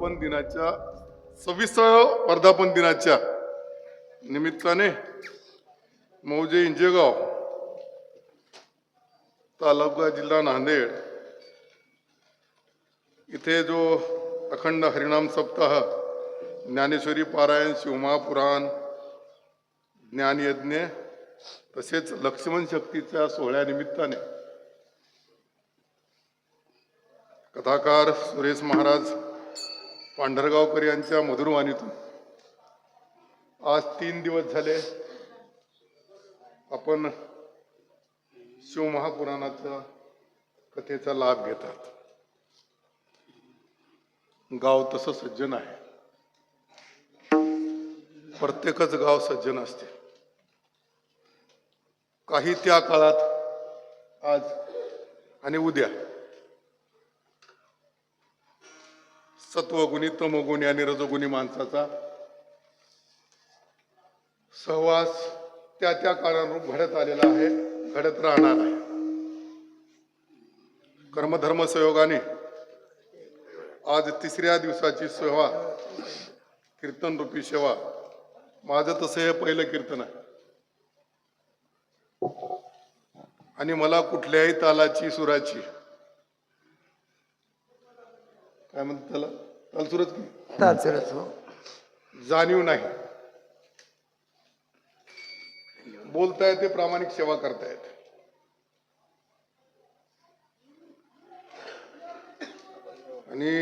वर्धापन दिनाच्या 26व्या वर्धापन दिनाच्या निमित्ताने मौजे इंजेगाव तालुका जिल्हा नांदेड इथे जो अखंड हरिनाम सप्ताह ज्ञानेश्वरी पारायण शिवमहापुराण ज्ञानयज्ञ तसेच लक्ष्मण शक्तीच्या सोहळ्यानिमित्ताने कथाकार सुरेश महाराज पांढरगावकर यांच्या मधुरवाणीतून आज 3 दिवस झाले आपण शिवमहापुराणाच्या कथेचा लाभ घेतात. गाव तसं सज्जन आहे, प्रत्येकच गाव सज्जन असते. काही त्या काळात आज आणि उद्या सत्वगुणी तमोगुणी आणि रजोगुणी माणसाचा सहवास त्या त्या काळानुरूप घडत आलेला आहे, घडत राहणार आहे. कर्मधर्म संयोगाने आज 3ऱ्या दिवसाची सेवा कीर्तन रूपी सेवा माझं तसं हे पहिलं कीर्तन आहे आणि मला कुठल्याही तालाची सुराची काय म्हणतात त्याला तालसुरच की तालसुरच जाणीव नाही. बोलता येते, प्रामाणिक सेवा करता येते. आणि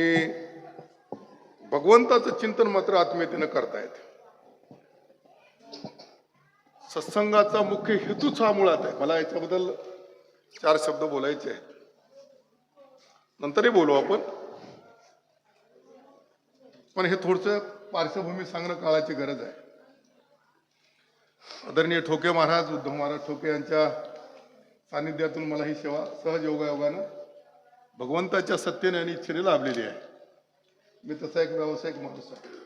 भगवंताचं चिंतन मात्र आत्मीयतेनं करता येते. सत्संगाचा मुख्य हेतूच हा मुळात आहे. मला याच्याबद्दल 4 शब्द बोलायचे आहेत, नंतरही बोलू आपण. पण हे थोडंसं पार्श्वभूमी सांगणं काळाची गरज आहे. आदरणीय ठोके महाराज, उद्धव महाराज ठोके यांच्या सानिध्यातून मला ही सेवा सहज योगायोगानं भगवंताच्या सत्तेने आणि इच्छेने लाभलेली आहे. मी तसा एक व्यावसायिक माणूस आहे.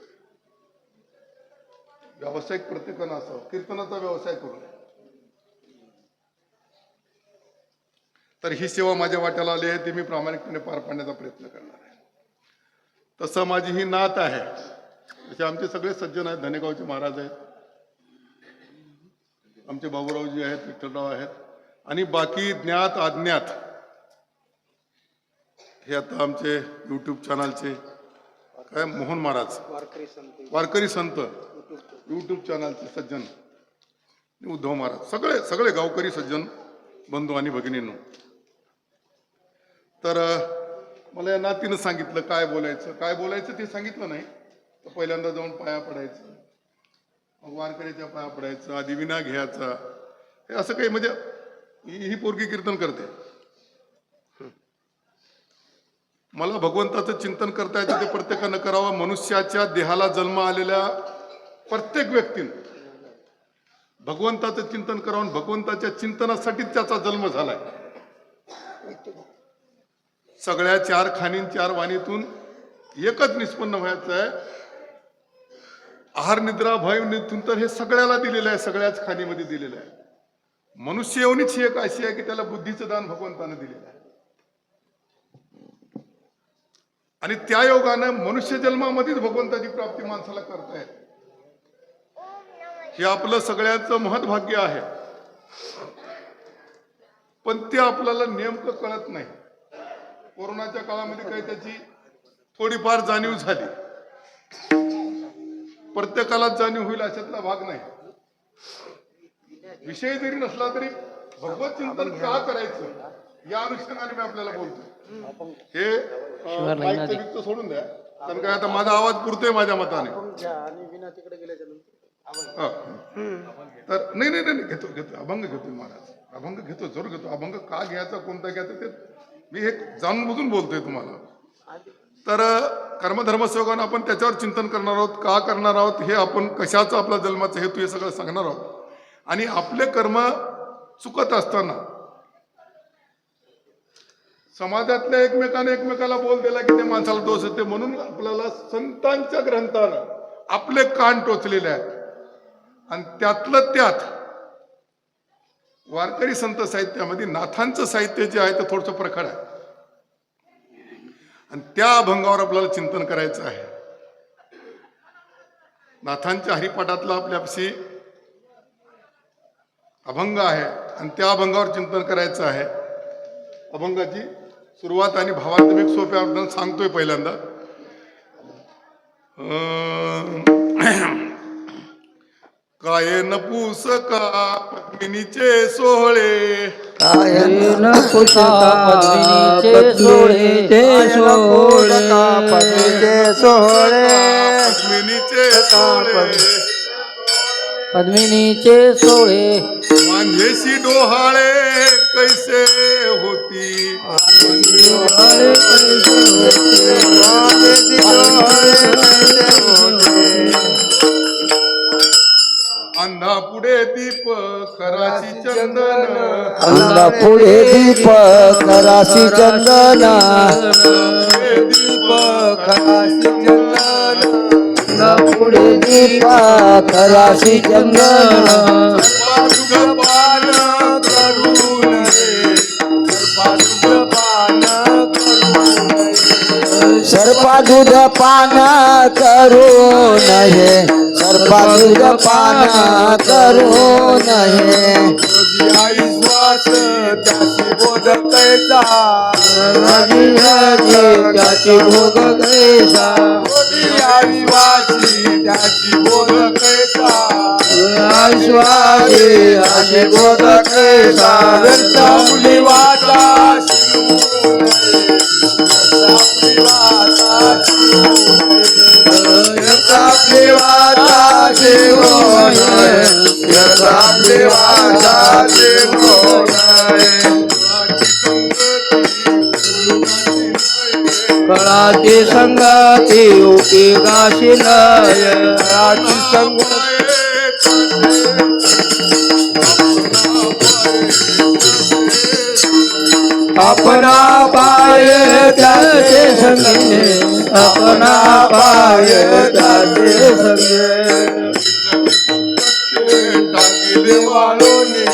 व्यावसायिक प्रत्येकानं असावं, कीर्तनाचा व्यवसाय करू नये. तर ही सेवा माझ्या वाट्याला आली आहे, ती मी प्रामाणिकपणे पार पाडण्याचा प्रयत्न करणार आहे. तसं माझी ही नात आहे. तसे आमचे सगळे सज्जन आहेत. धनेगावचे महाराज आहेत, आमचे बाबूरावजी आहेत, विठ्ठलराव आहेत आणि बाकी ज्ञात अज्ञात हे आता आमचे युट्यूब चॅनलचे काय मोहन महाराज वारकरी संत युट्यूब चॅनलचे सज्जन, उद्धव महाराज, सगळे सगळे गावकरी सज्जन बंधू आणि भगिनींनो. तर मला या नातीनं सांगितलं काय बोलायचं ते सांगितलं नाही. तर पहिल्यांदा जाऊन पाया पडायचं, मग वारकरीच्या पाया पडायचं, आधी विना घ्यायचा. हे असं काही म्हणजे ही पोरगी कीर्तन करते. मला भगवंताचं चिंतन करता येतं, ते प्रत्येकानं करावं. मनुष्याच्या देहाला जन्म आलेल्या प्रत्येक व्यक्तीनं भगवंताचं चिंतन करावं. भगवंताच्या चिंतनासाठी त्याचा जन्म झालाय. सगळ्या 4 खाणीन 4 वाणीतून एकच निष्पन्न व्हायचं आहे. आहार निद्रा भय नितून तर हे सगळ्याला दिलेलं आहे, सगळ्याच खाणीमध्ये दिलेलं आहे. मनुष्य येऊनच ही एक अशी आहे की त्याला बुद्धीचं दान भगवंतानं दिलेलं आहे. आणि त्या योगानं मनुष्य जन्मामध्येच भगवंताची प्राप्ती माणसाला करता येते. हे आपलं सगळ्यांचं महत्भाग्य आहे. पण ते आपल्याला नेमकं कळत नाही. कोरोनाच्या काळामध्ये काही त्याची थोडीफार जाणीव झाली. प्रत्येकालाच जाणीव होईल अशातला भाग नाही. विषय जरी नसला तरी भगवत चिंतन का करायचं या अनुषंगाने मी आपल्याला बोलतो. हे माईकचं सोडून द्या, कारण काय आता माझा आवाज पुरतोय माझ्या मताने. तर नाही घेतो अभंग घेतो महाराज, अभंग घेतो, जरूर घेतो. अभंग का घ्यायचा, कोणता घ्यायचा ते मी हे जाणून बुजून बोलतोय तुम्हाला. तर कर्मधर्म सहयोगानं आपण त्याच्यावर चिंतन करणार आहोत. का करणार आहोत हे आपण, कशाचा आपला जन्माचा हेतू हे सगळं सांगणार आहोत. आणि आपले कर्म चुकत असताना समाजातल्या एकमेकाला बोल दिला की ते माणसाला दोष येते. म्हणून आपल्याला संतांच्या ग्रंथानं आपले कान टोचलेले आहेत. आणि त्यातलं त्यात वारकरी संत साहित्यामध्ये नाथांचं साहित्य जे आहे ते थोडंसं प्रखर आहे. आणि त्या अभंगावर आपल्याला चिंतन करायचं आहे. नाथांच्या हरिपाठातला आपल्यापाशी अभंग आहे आणि त्या अभंगावर चिंतन करायचं आहे. अभंगाची सुरुवात आणि भावार्थ मी सोप्या अर्थाने सांगतोय पहिल्यांदा. कायन पुसका पद्मिनीचे सोहळे, कायन पुसका पद्मिनीचे सोहळे, पद्मिनीचे सोहळे, पद्मिनीचे सोहळे, पद्मिनीचे सोहळे, मांझेशी डोहाळे कैसे होती, अंधा पुढे दीप कराशी चंदन, अंधा पुढे दीप कराशी चंदन, दीप कराशी चंदन, अंधा पुढे दीप कराशी चंदन, सर्पान करून सर्पा दूध पान करू नये, सर्पा दूध पान करू नये, आई श्वास त्याची बोध कैसा, त्याची भोग कैसा, आई वाची त्याची बोध कैसा, आश्वासी आशी भोग कैसा, आपली वाटा आपली वाटा कळाची संगती उपयोगाशी लय, कळाची संगती अपना पाय त्याचे संगे, अपना पाय त्याचे संगे, टाकीले वाळोने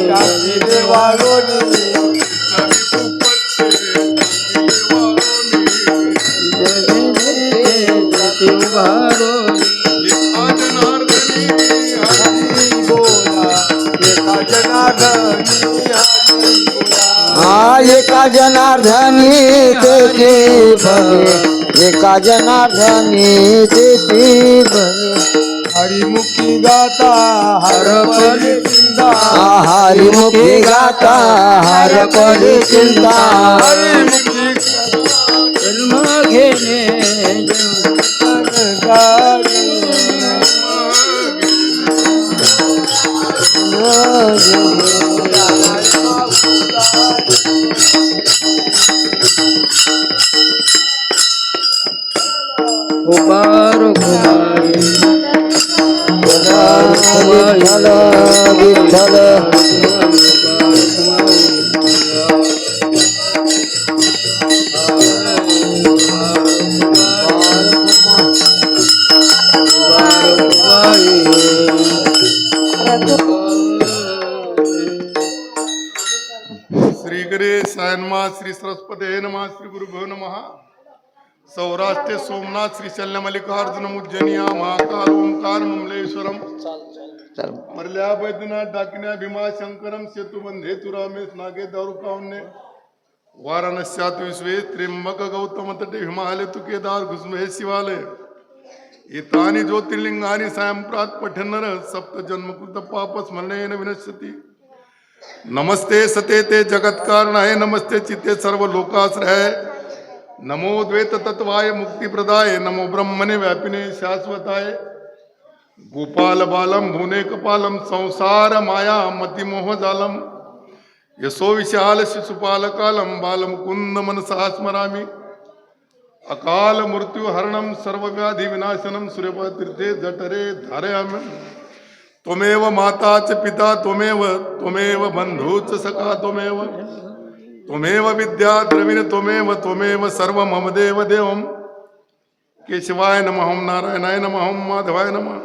टाकीले वाळोने, एका जनार्दनी तेथे भगे, एका जनार्दनी तेथे भगे, हरिमुखी गाता हरपली चिंता, हरिमुखी गाता हरपली चिंता, जन्म घेणे कुमार कुमारी विठ्ठल विठ्ठल श्री गणेशाय नमः, श्री सरस्वती नमः, श्री गुरुभ्यो नमः. सौराष्ट्र सोमनाथ श्री शल्य मल्लिकार्जुन उज्जैनिया महाकाल ओंकार ममलेश्वरम, मरल्या बैद्यनाथ डाकिन्या भीमा शंकरम सेतुबंधे तुरामेश नागे दारुकावन्य वाराणस्यात विश्वे त्र्यंबक गौतम तटे हिमालय तु केदार घुसमे शिवालय एतानि ज्योतिर्लिंगानि सायंप्रात पठन्नर सप्त जन्मकृत पाप स्मरणेन विनश्यति. नमस्ते सते ते जगत कारणाय, नमस्ते चित्ते सर्व लोकाश्रय, नमो द्वैत तत्वाय मुक्ति प्रदाय, नमो ब्रह्मणे व्यापिने शाश्वताय. गोपाल बालम भुने कपालम संसार माया मति मोह जालम, यशो विशाल शिशुपाल कालम बालमुकुंद मनसा स्मरामि. अकाल मृत्यु हरणम सर्व व्याधि विनाशनम सूर्यपतीर्थे जठरे धारयामि. त्वमेव माता च पिता त्वमेव, त्वमेव बंधू च सखा त्वमेव, त्वमेव विद्या द्रविण त्वमेव, त्वमेव सर्व मम देव देवम. केशवाय नमः, नारायणाय नमः, माधवाय नमः,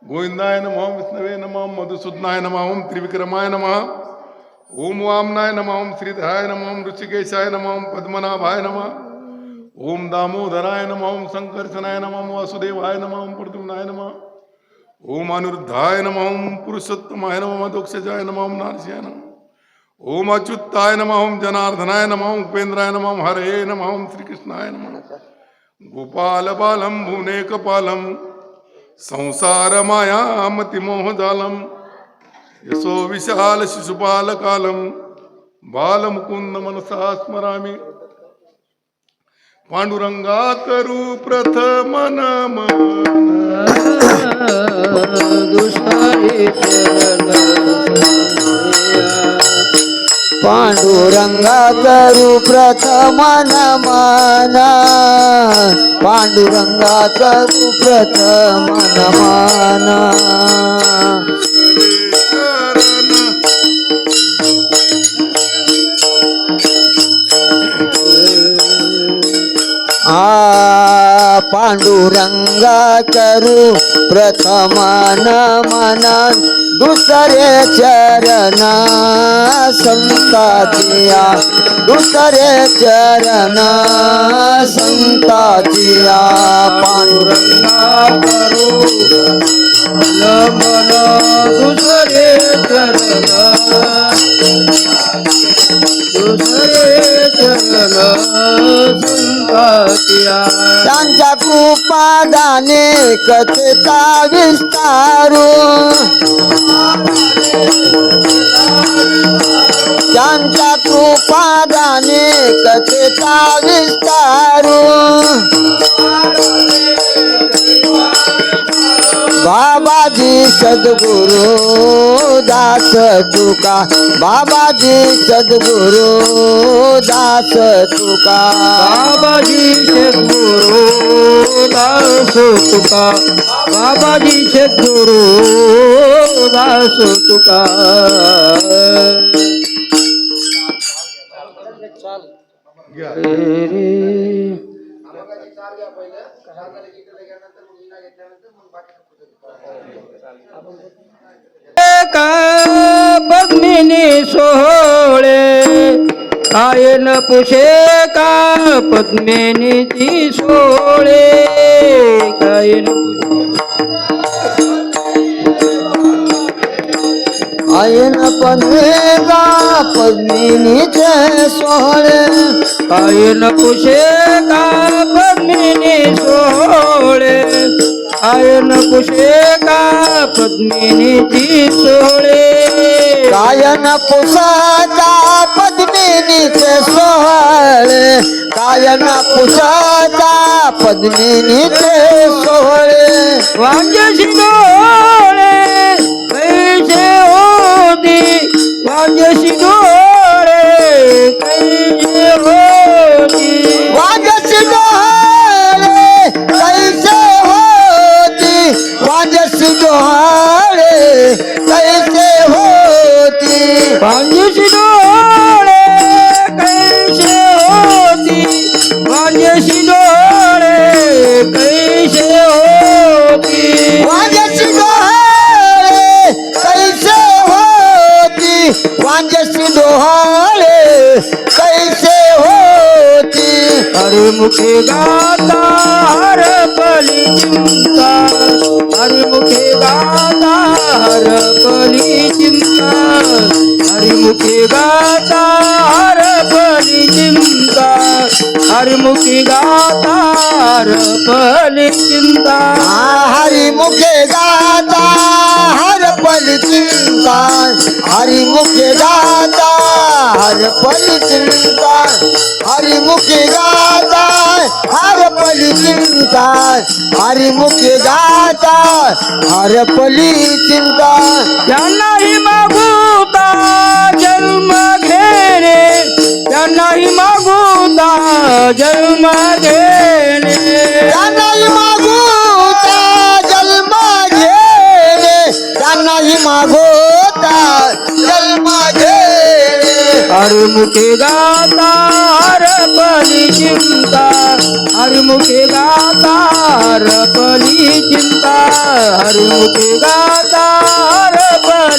गोविंदाय नमः, विष्णवे नमः, मधुसूदनाय नमः, त्रिविक्रमाय नमः, ओम वामनाय नमः, ओम श्रीधराय नमः, ओम ऋषिकेशाय नमः, ओम पद्मनाभाय नमः, ओम दामोदराय नमः, ओम संकर्षणाय नमः, ओम वासुदेवाय नमः, ओम प्रद्युम्नाय नमः, ओम अनिरुद्धाय नमः, ओम पुरुषोत्तमाय नमः, ओम दोक्षजाय नमः, ओम नारसिंहाय नमः, ओम अच्युताय नमः, ओम जनार्दनाय नमः, ओम उपेन्द्राय नमः, ओम हरे नमः, ओम श्रीकृष्णाय नमः, गोपाल बालम भुवनेकपालम संसार मायामति मोहजालम यशो विशाल शिशुपाल कालम बालमुकुंद मनसा स्मरामि पांडुरंगा करू प्रथम नमन दुसरे पांडुरंगा करू प्रथम नमन पांडुरंगा करू प्रथम नमन पांडुरंगा करू प्रथम नमन दुसरे चरण संतातिया दुसरे चरण संतातिया पांडुरंगा करू नमन दुसरे चरण संतातिया त्यांच्या कृपादाने कथेचा विस्तारू त्यांच्या कृपादाने कथेचा विस्तारू बाबाजी सद्गुरु दास तुका बाबाजी सद्गुरु दास तुका बाबाजी सद्गुरु दास तुका बाबाजी सद्गुरु दास तुका पद्मिनी सोहळे आयन पुषे का पद्मिनीची सोहळे कायन आयन पद्मेगा पद्मिनीचे सोहळे आयन पुषे का पद्मिनी सोहळे आयन पुषे का पद्मिनीची सोहळे कायन पुसाचा पद्मिनीचे सोहळे कायन पुसाचा पद्मिनीचे सोहळे वांजशी डोळे कैसे होती वांजशी डोळे कैसे होती वाजसी डोहाळे कैसे होती वाजसी डोहाळे कैसे होती वांजशी डोळे कैसे होती वांजशी डोळे कैसे होती वाजसी डोहाळे कैसे होती वाजसी डोहाळे कैसे होती हरिमुखे गाता हर पली चिंता हरिमुखे गाता हर पली चिंता हरिमुखे गाता हर पली चिंता हरिमुखे गाता हर पली चिंता हरिमुखे गाता हर पल चिंता हरिमुखे गाता हर पल चिंता हरिमुखे गाता हर पल चिंता हरिमुखे गाता हर पली चिंता त्यांनाही मागूता जन्म घेणे त्यांनाही मागूता जन्म घेणे त्यांनाही मागोता जन्म घेणे त्यांनाही मागोता जन्म घेणे हरिमुखे गाता हर पली चिंता हरिमुखे गाता हर पली चिंता हरिमुखे गाता हर पली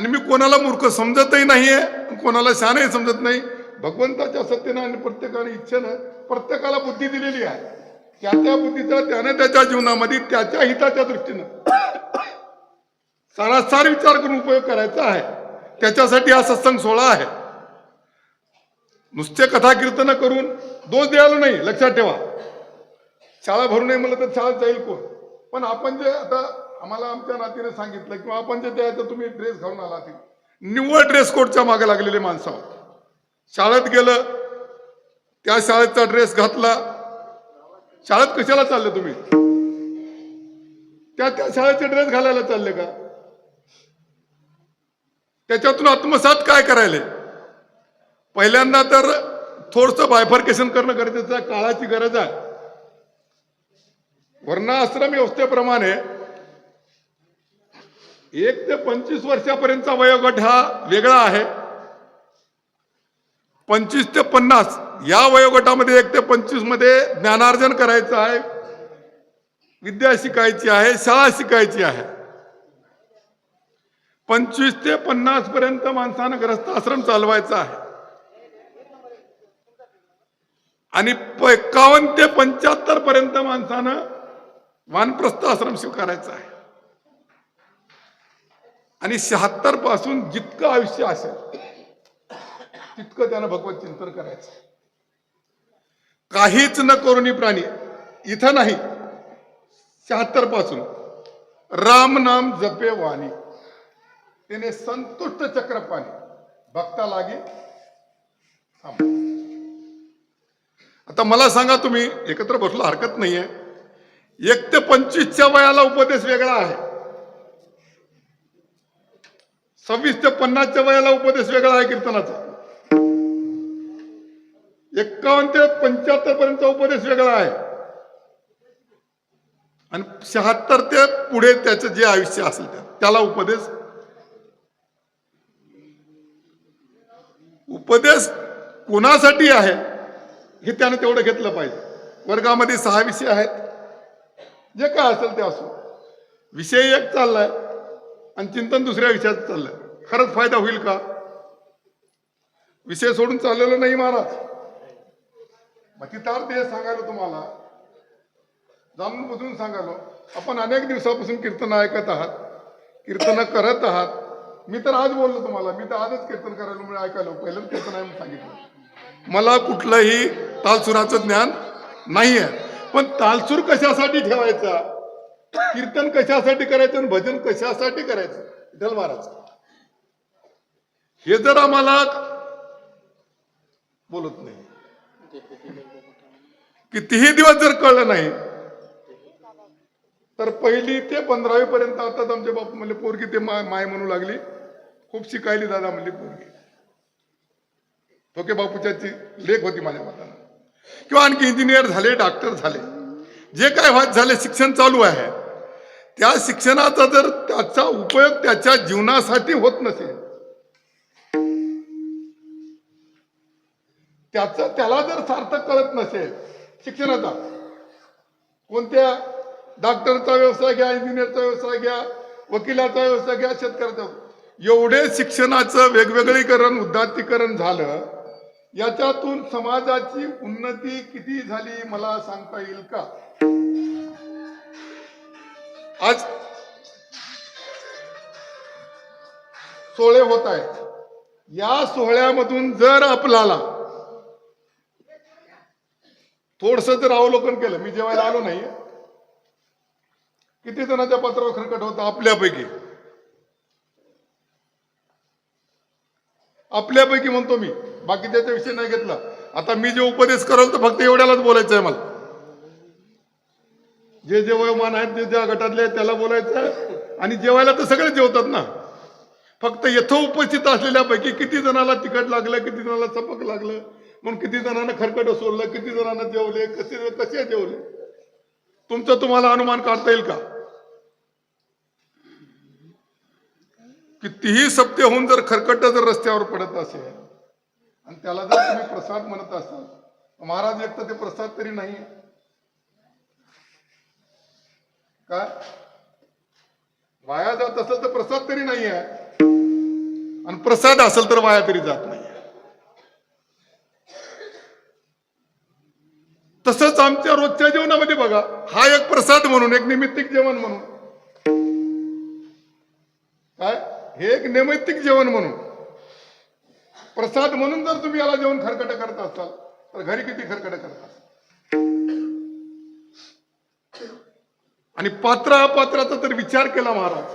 आणि मी कोणाला मूर्ख समजतही नाहीये, कोणाला शहाणही समजत नाही. भगवंताच्या सत्तेनं आणि प्रत्येकाने इच्छेनं प्रत्येकाला बुद्धी दिलेली आहे. त्या बुद्धीचा त्याने त्याच्या जीवनामध्ये त्याच्या हिताच्या दृष्टीनं सारासार विचार करून उपयोग करायचा आहे. त्याच्यासाठी हा सत्संग सोहळा आहे. नुसते कथा कीर्तन करून दोष द्यायला नाही, लक्षात ठेवा. शाळा भरू नये म्हणलं तर शाळेत जाईल कोण? पण आपण जे आता आम्हाला आमच्या नातीने सांगितलं किंवा आपण जे द्यायचं, तुम्ही ड्रेस घालून आला, निव्वळ ड्रेस कोडच्या मागे लागलेले माणसं आहोत. शाळेत गेलं, त्या शाळेचा ड्रेस घातला. शाळेत कशाला चालले तुम्ही? त्या शाळेचे ड्रेस घालायला चालले का? त्याच्यातून आत्मसात काय करायले? पहिल्यांदा तर थोडस बायफर्केशन करणं गरजेचं आहे, काळाची गरज आहे. वर्णाश्रम व्यवस्थेप्रमाणे 1 ते 25 वर्षापर्यंतचा वयोगट हा वेगळा आहे. 25 ते 50 या वयोगटामध्ये 1 ते 25 मध्ये ज्ञानार्जन करायचं आहे, विद्या शिकायची आहे, शाळा शिकायची आहे. 25 ते 50 पर्यंत माणसानं ग्रस्त आश्रम चालवायचा आहे आणि 51 ते 75 पर्यंत माणसानं वानप्रस्थ आश्रम स्वीकारायचा आहे. आणि 76 पासून जितकं आयुष्य असेल तितकं त्यानं भगवत चिंतन करायचं. काहीच न करुणी प्राणी इथं नाही. 76 पासून राम नाम जपे वाणी, त्याने संतुष्ट चक्र पाणी भक्ता लागे. आता मला सांगा, तुम्ही एकत्र बसलो हरकत नाहीये. 1 ते 25च्या वयाला उपदेश वेगळा आहे. 26 ते 50च्या वयाला उपदेश वेगळा आहे कीर्तनाचा. 51 ते 75 पर्यंतचा उपदेश वेगळा आहे. आणि 76 ते पुढे त्याचं जे आयुष्य असेल त्याला उपदेश कोणासाठी आहे हे त्याने तेवढं घेतलं पाहिजे. वर्गामध्ये 6 विषय आहेत, जे काय असेल ते असो. विषय एक चाललाय आणि चिंतन दुसऱ्या विषयात चाललंय. खरंच फायदा होईल का? विषय सोडून चाललेलं नाही महाराज. मग तिथार्थ हे सांगायला तुम्हाला जाणून बुजून सांगायलो. आपण अनेक दिवसापासून कीर्तन ऐकत आहात, कीर्तन करत आहात. मी तर आज बोललो तुम्हाला, मी तर आजच कीर्तन करायला मुळे ऐकायलो. पहिलं कीर्तन आहे म्हणून सांगितलं. मला कुठलंही तालसुराचं ज्ञान नाही आहे. पण तालसूर कशासाठी ठेवायचा, कीर्तन कशासाठी करायचं आणि भजन कशासाठी करायचं, विठ्ठल महाराज हे जर आम्हाला बोलत नाही, कितीही दिवस जर कळलं नाही तर 1ली ते 15वी पर्यंत आता आमचे बाप म्हणले पोरगी ते माय म्हणू लागली. खूप शिकायली दादा म्हणली पोरगी. ठोके बापूच्याची लेख होती माझ्या मतानं. किंवा आणखी इंजिनियर झाले, डॉक्टर झाले, जे काय व्हायचं झाले, शिक्षण चालू आहे. त्या शिक्षणाचा जर त्याचा उपयोग त्याच्या जीवनासाठी होत नसेल, त्याला जर सार्थक कळत नसेल शिक्षणाचा, कोणत्या डॉक्टरचा व्यवसाय घ्या, इंजिनियरचा व्यवसाय घ्या, वकिलाचा व्यवसाय घ्या, शेतकऱ्याचा, एवढे शिक्षणाचं वेगवेगळीकरण, उदात्तीकरण झालं. याच्यातून समाजाची उन्नती किती झाली मला सांगता येईल का? आज सोहळे होत आहेत. या सोहळ्यामधून जर आपल्याला थोडस जर अवलोकन केलं, मी जेवायला आलो नाही, किती जणांच्या पत्रावर खरकट होतं आपल्यापैकी म्हणतो मी, बाकी त्याचा विषय नाही घेतला. आता मी जे उपदेश करल तर फक्त एवढ्यालाच बोलायचं आहे मला. जे जे वयोमान आहेत, जे ज्या गटातले आहेत त्याला बोलायचं आहे. आणि जेवायला तर सगळे जेवतात ना. फक्त येथे उपस्थित असलेल्यापैकी किती जणाला तिखट लागलं, किती जणाला चपक लागलं, म्हणून किती जणांना खरकट सोडलं, किती जणांना जेवले, कसे जेवले, तुमचं तुम्हाला अनुमान काढता येईल का? कितीही सप्ते होऊन जर खरकट जर रस्त्यावर पडत असेल आणि त्याला जर तुम्ही प्रसाद म्हणत असाल, महाराज एक तर ते प्रसाद तरी नाही काय, वाया जात असेल तर प्रसाद तरी नाही आहे. आणि प्रसाद असेल तर वाया तरी जात नाही. तसंच आमच्या रोजच्या जेवणामध्ये बघा, हा एक प्रसाद म्हणून, एक नैमित्तिक जेवण म्हणून, काय हे एक नैमित्तिक जेवण म्हणून, प्रसाद म्हणून जर तुम्ही याला जेवण खरकट करत असाल तर घरी किती खरकट करत असाल. आणि पात्र अपात्राचा तर विचार केला महाराज,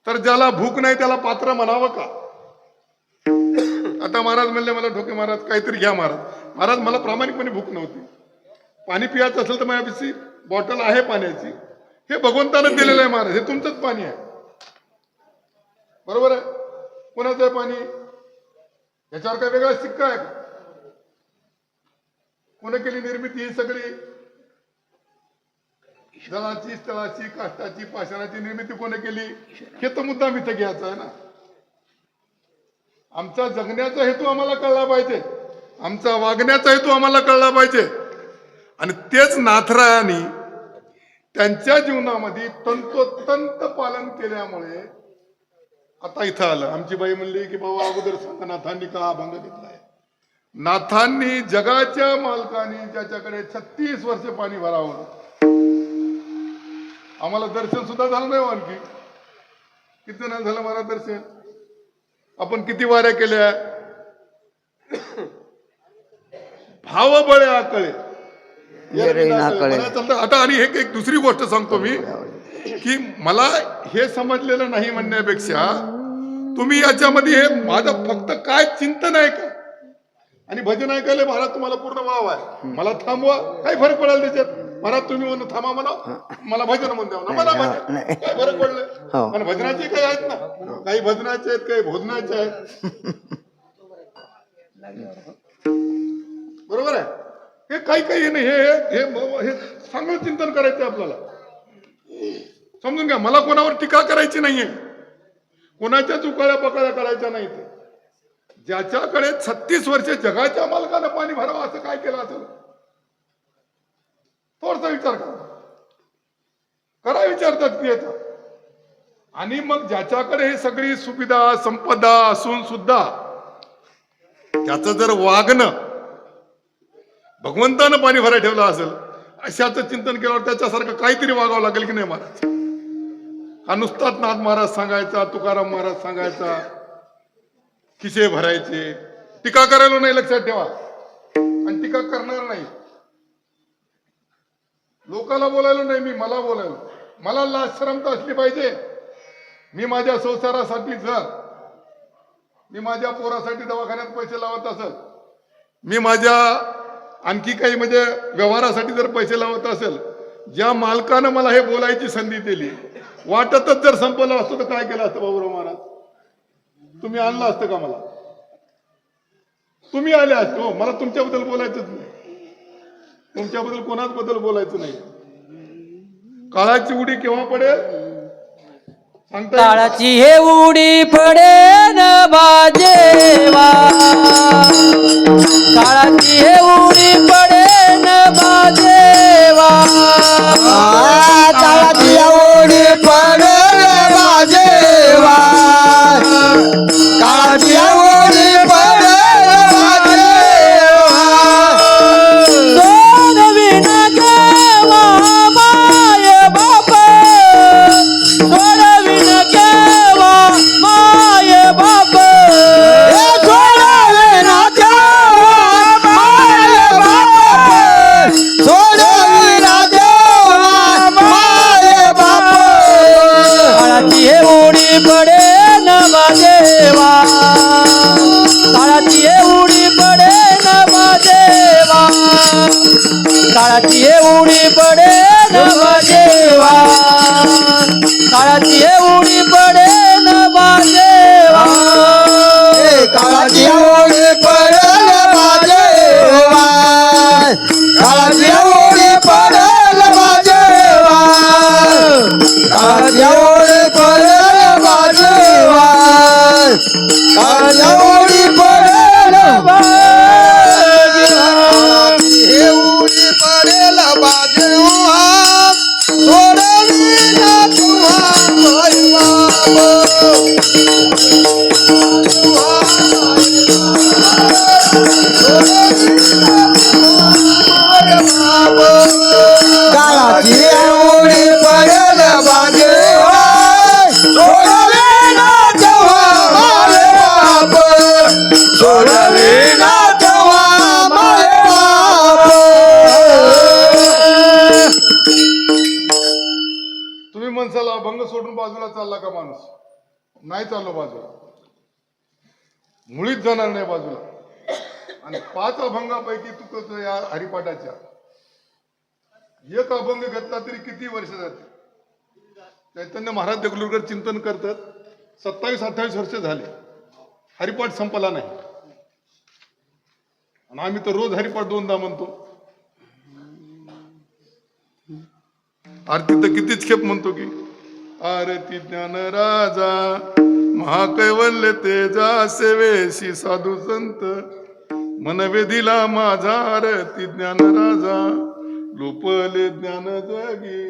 तर ज्याला भूक नाही त्याला पात्र म्हणावं का? आता महाराज म्हणले मला ढोके महाराज काहीतरी घ्या महाराज. महाराज मला प्रामाणिकपणे भूक नव्हती, पाणी पियाचं असेल तर माझ्यापाशी बॉटल आहे पाण्याची, हे भगवंतानं दिलेलं आहे महाराज, हे तुमचंच पाणी आहे. बरोबर आहे? कोणाचं आहे पाणी? याच्यावर काय वेगळा शिक्का आहे का? कोणी केली निर्मिती? ही सगळी जलाची, स्थळाची, काष्टाची, पाषाणाची निर्मिती कोणी केली? हे तर मुद्दा इथं घ्यायचा आहे ना. आमचा जगण्याचा हेतू आम्हाला कळला पाहिजे, आमचा वागण्याचा हेतू आम्हाला कळला पाहिजे. आणि तेच नाथरायांनी त्यांच्या जीवनामध्ये तंतोतंत पालन केल्यामुळे आता इथं आलं. आमची बाई म्हणली की बाबा अगोदर सांगा नाथांनी का अभंग घेतलाय. नाथांनी जगाच्या मालकाने ज्याच्याकडे 36 वर्ष पाणी भरावं, आम्हाला दर्शन सुद्धा झालं नाही. आणखी किती जण झालं मला दर्शन? आपण किती वाऱ्या केल्या? भाव बळे आकळे. आता आणि एक दुसरी गोष्ट सांगतो मी, की मला हे समजलेलं नाही म्हणण्यापेक्षा तुम्ही याच्यामध्ये हे माझं फक्त काय चिंतन आहे का आणि भजन ऐकायला महाराज तुम्हाला पूर्ण वाव आहे. मला थांबवा, काय फरक पडेल त्याच्यात? महाराज तुम्ही म्हणून थांबा म्हणा, मला भजन म्हणून द्या ना, मला भजन काय फरक पडलं? आणि भजनाचे काही आहेत ना, काही भजनाचे आहेत, काही भोजनाचे आहेत. बरोबर आहे? हे काही काही नाही, हे चांगलं चिंतन करायचं आपल्याला. समजून घ्या, मला कोणावर टीका करायची नाहीये, कोणाच्या चुकाळ्या पकाळ्या करायच्या नाहीत. ज्याच्याकडे 36 वर्ष जगाच्या मालकानं पाणी भरावं असं काय केलं असेल? थोडासा विचार करा विचारतात की येतं. आणि मग ज्याच्याकडे हे सगळी सुविधा संपदा असून सुद्धा त्याचं जर वागणं भगवंतानं पाणी भरायला ठेवलं असेल, अशाचं चिंतन केल्यावर त्याच्यासारखं काहीतरी वागावं लागेल की नाही महाराज? हा नुसताच नाथ महाराज सांगायचा, तुकाराम महाराज सांगायचा, खिसे भरायचे, टीका करायला नाही, लक्षात ठेवा. आणि टीका करणार नाही, लोकाला बोलायला नाही, मला बोलायला. मला लाज शरम तर असली पाहिजे. मी माझ्या संसारासाठी, जर मी माझ्या पोरासाठी दवाखान्यात पैसे लावत असेल, मी माझ्या आणखी काही म्हणजे व्यवहारासाठी जर पैसे लावत असेल, ज्या मालकानं मला हे बोलायची संधी दिली, वाटतच जर संपलं असतं तर काय केलं असतं बाबूराव महाराज? तुम्ही आणलं असतं का मला? तुम्ही आले असते. हो, मला तुमच्याबद्दल बोलायचंच नाही, तुमच्याबद्दल कोणाच बद्दल बोलायचं नाही. काळाची उडी केव्हा पडेल सांगता? काळाची हे उडी पडेन बाजेवा, काळाची हे उडी पडेन बाजेवा, काळाची उडी पडेल बाजेवा, काळाची उडी पडेल बाजेवा. सोडविन केव्हा माय बाप, सोडविन केव्हा माय बाप, सोडविन केव्हा माय बाप, सोडविन केव्हा माय बाप. काळाची हे उडी पडेन बाजेवा, काळाची हे उडी पडेन बाजेवा, काळाची हे उडी पडेन बाजेवा, काळाची हे उडी पडेन बाजेवा, काळाची उडी पडेल बाजेवा, काळाची उडी पडेल बाजेवा, काळाची उडी पडेल बाजेवा, काळाची उडी पडेल बाजेवा. हे उडी पडेल बाजेवा, सोडविन तुहा माय बाप. काळाची उडी पडेल बाजे सोडले ना तेव्हा मारे बाप सोडले ना तेव्हा मारे बाप तुम्ही म्हणसाला अभंग सोडून बाजूला चालला का माणूस? नाही चाललो बाजूला, मुळीच जाणार नाही बाजूला. आणि 5 अभंगापैकी तुकतो या हरिपाठाच्या एक अभंग घेतला तरी किती वर्ष जाते. चैतन्य महाराज देगलूरकर चिंतन करतात, 27-28 वर्ष झाले हरिपाठ संपला नाही. आणि आम्ही तर रोज हरिपाठ 2दा म्हणतो. आरती तर कितीच खेप म्हणतो की आरती ज्ञान राजा महाकैवल्य तेजा सेवेशी साधू संत मनवे दिला माझा आरती ज्ञान राजा लोपले ज्ञान जगी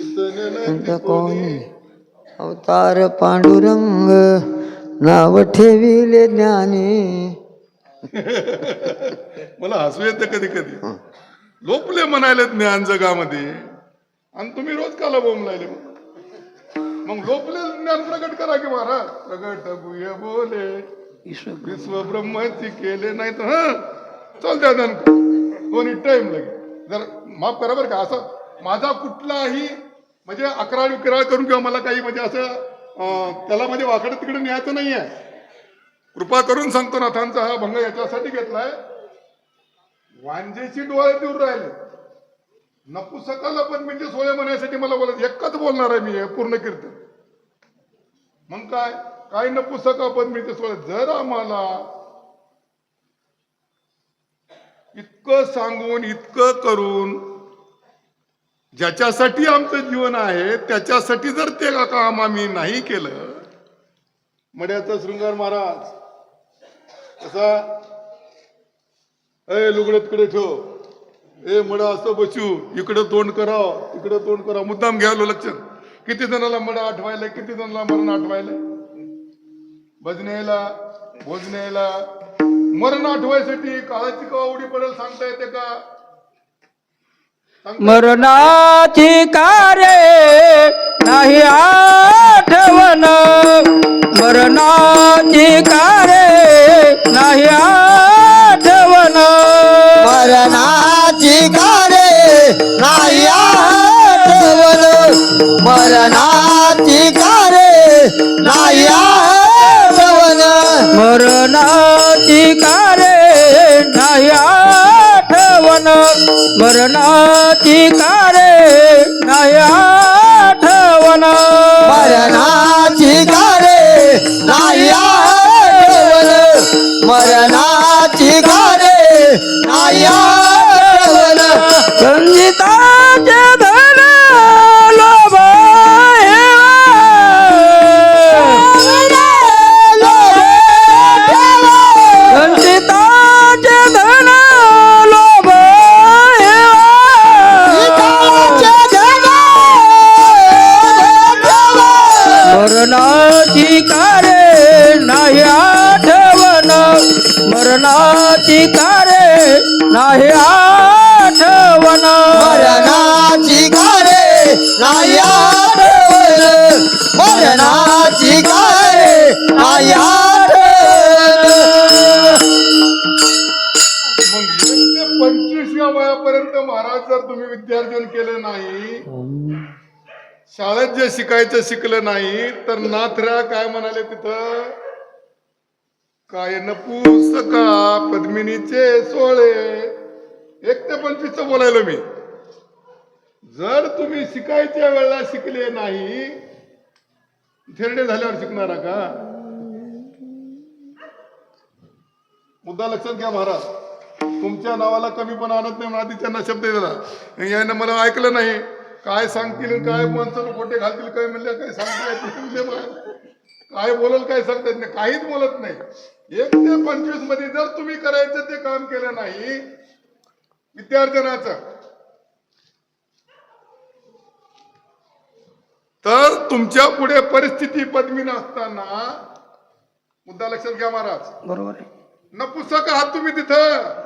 इतने नाही कोणी अवतार पांडुरंग नाव ठेविले ज्ञानी. मला हसू येतं कधी कधी. लोपले म्हणाले ज्ञान जगामध्ये आणि तुम्ही रोज काला बोंबलायले. मग लोपले ज्ञान प्रकट करा की महाराज. प्रगट गुह्य बोले विश्व ब्रह्मची केले नाही तर चल द्या कोणी टाइम लगे जर माफ करा बरं का. असं माझा कुठलाही म्हणजे अकराळ विक्राळ करून किंवा मला काही म्हणजे असं त्याला म्हणजे वाकडं तिकडे न्यायचं नाही आहे. कृपा करून सांगतो नाथांचा हा भंग याच्यासाठी घेतलाय, वांजेची डोळे दूर राहिले नपुसकाला पण म्हणजे सोळे म्हणण्यासाठी मला बोलायचं. एकच बोलणार आहे मी पूर्ण कीर्तन. मग काय नपुसका पण म्हणजे सोळे. जर आम्हाला इतकं सांगून इतकं करून ज्याच्यासाठी आमचं जीवन आहे त्याच्यासाठी जर ते काम आम्ही नाही केलं. मड्याचा शृंगार महाराज कसा लुगडं तिकडे ठेव, मडा असं बसू, इकडं तोंड कराव तिकडं तोंड कराव. मुद्दाम घ्यावं लक्ष. किती जणाला मडा आठवायला, किती जणाला मरण आठवायला, भजनेला भोजनेला मरण आठवायसाठी काळाची कवा उडी पडेल सांगता येते का? मरणाची कारे नाही आठवण, मरणाची कारे नाही आठवण, मरणाची कारे नाही आठवण, मरणाची कारे नाही आठवण, मरणाची कारे नाही आठवण, मरणाची कारे नाही आठवण, मरणाची कारे नाही आठवण, मरणाची कारे नाही आठवण, संगीताचे धन लोभ संगीताचे धन लोभ मरणाची कारे नाही आठवण, मरणाची कारे नाही आठवण, मरणाची कारे नाही आठवण, मरणाची कारे नाही आठवण. मग 25व्या वयापर्यंत महाराज जर तुम्ही विद्यार्जन केलं नाही, शाळेत जे शिकायचं शिकलं नाही तर नाथऱ्या काय म्हणाले तिथं, काय नपुसका पद्मिनीचे सोळे. 1 ते 25 बोलायलो मी. जर तुम्ही शिकायच्या वेळेला शिकले नाही, थेरडे झाल्यावर शिकणारा का? मुद्दा लक्षात घ्या महाराज. तुमच्या नावाला कमीपणा आणत नाही म्हणून आधी त्यांना शब्द दिला. यानं मला ऐकलं नाही, काय सांगतील काय माणसं खोटे घालतील काय म्हणले, काय सांगता येत नाही, काय बोलल काय सांगता येत नाही, काहीच बोलत नाही. 1 ते 25 मध्ये जर तुम्ही करायचं ते काम केलं नाही विद्यार्जनाचं, तर तुमच्या पुढे परिस्थिती पद्मी नसताना, मुद्दा लक्षात घ्या महाराज, बरोबर आहे. नपुसक आहात तुम्ही तिथं.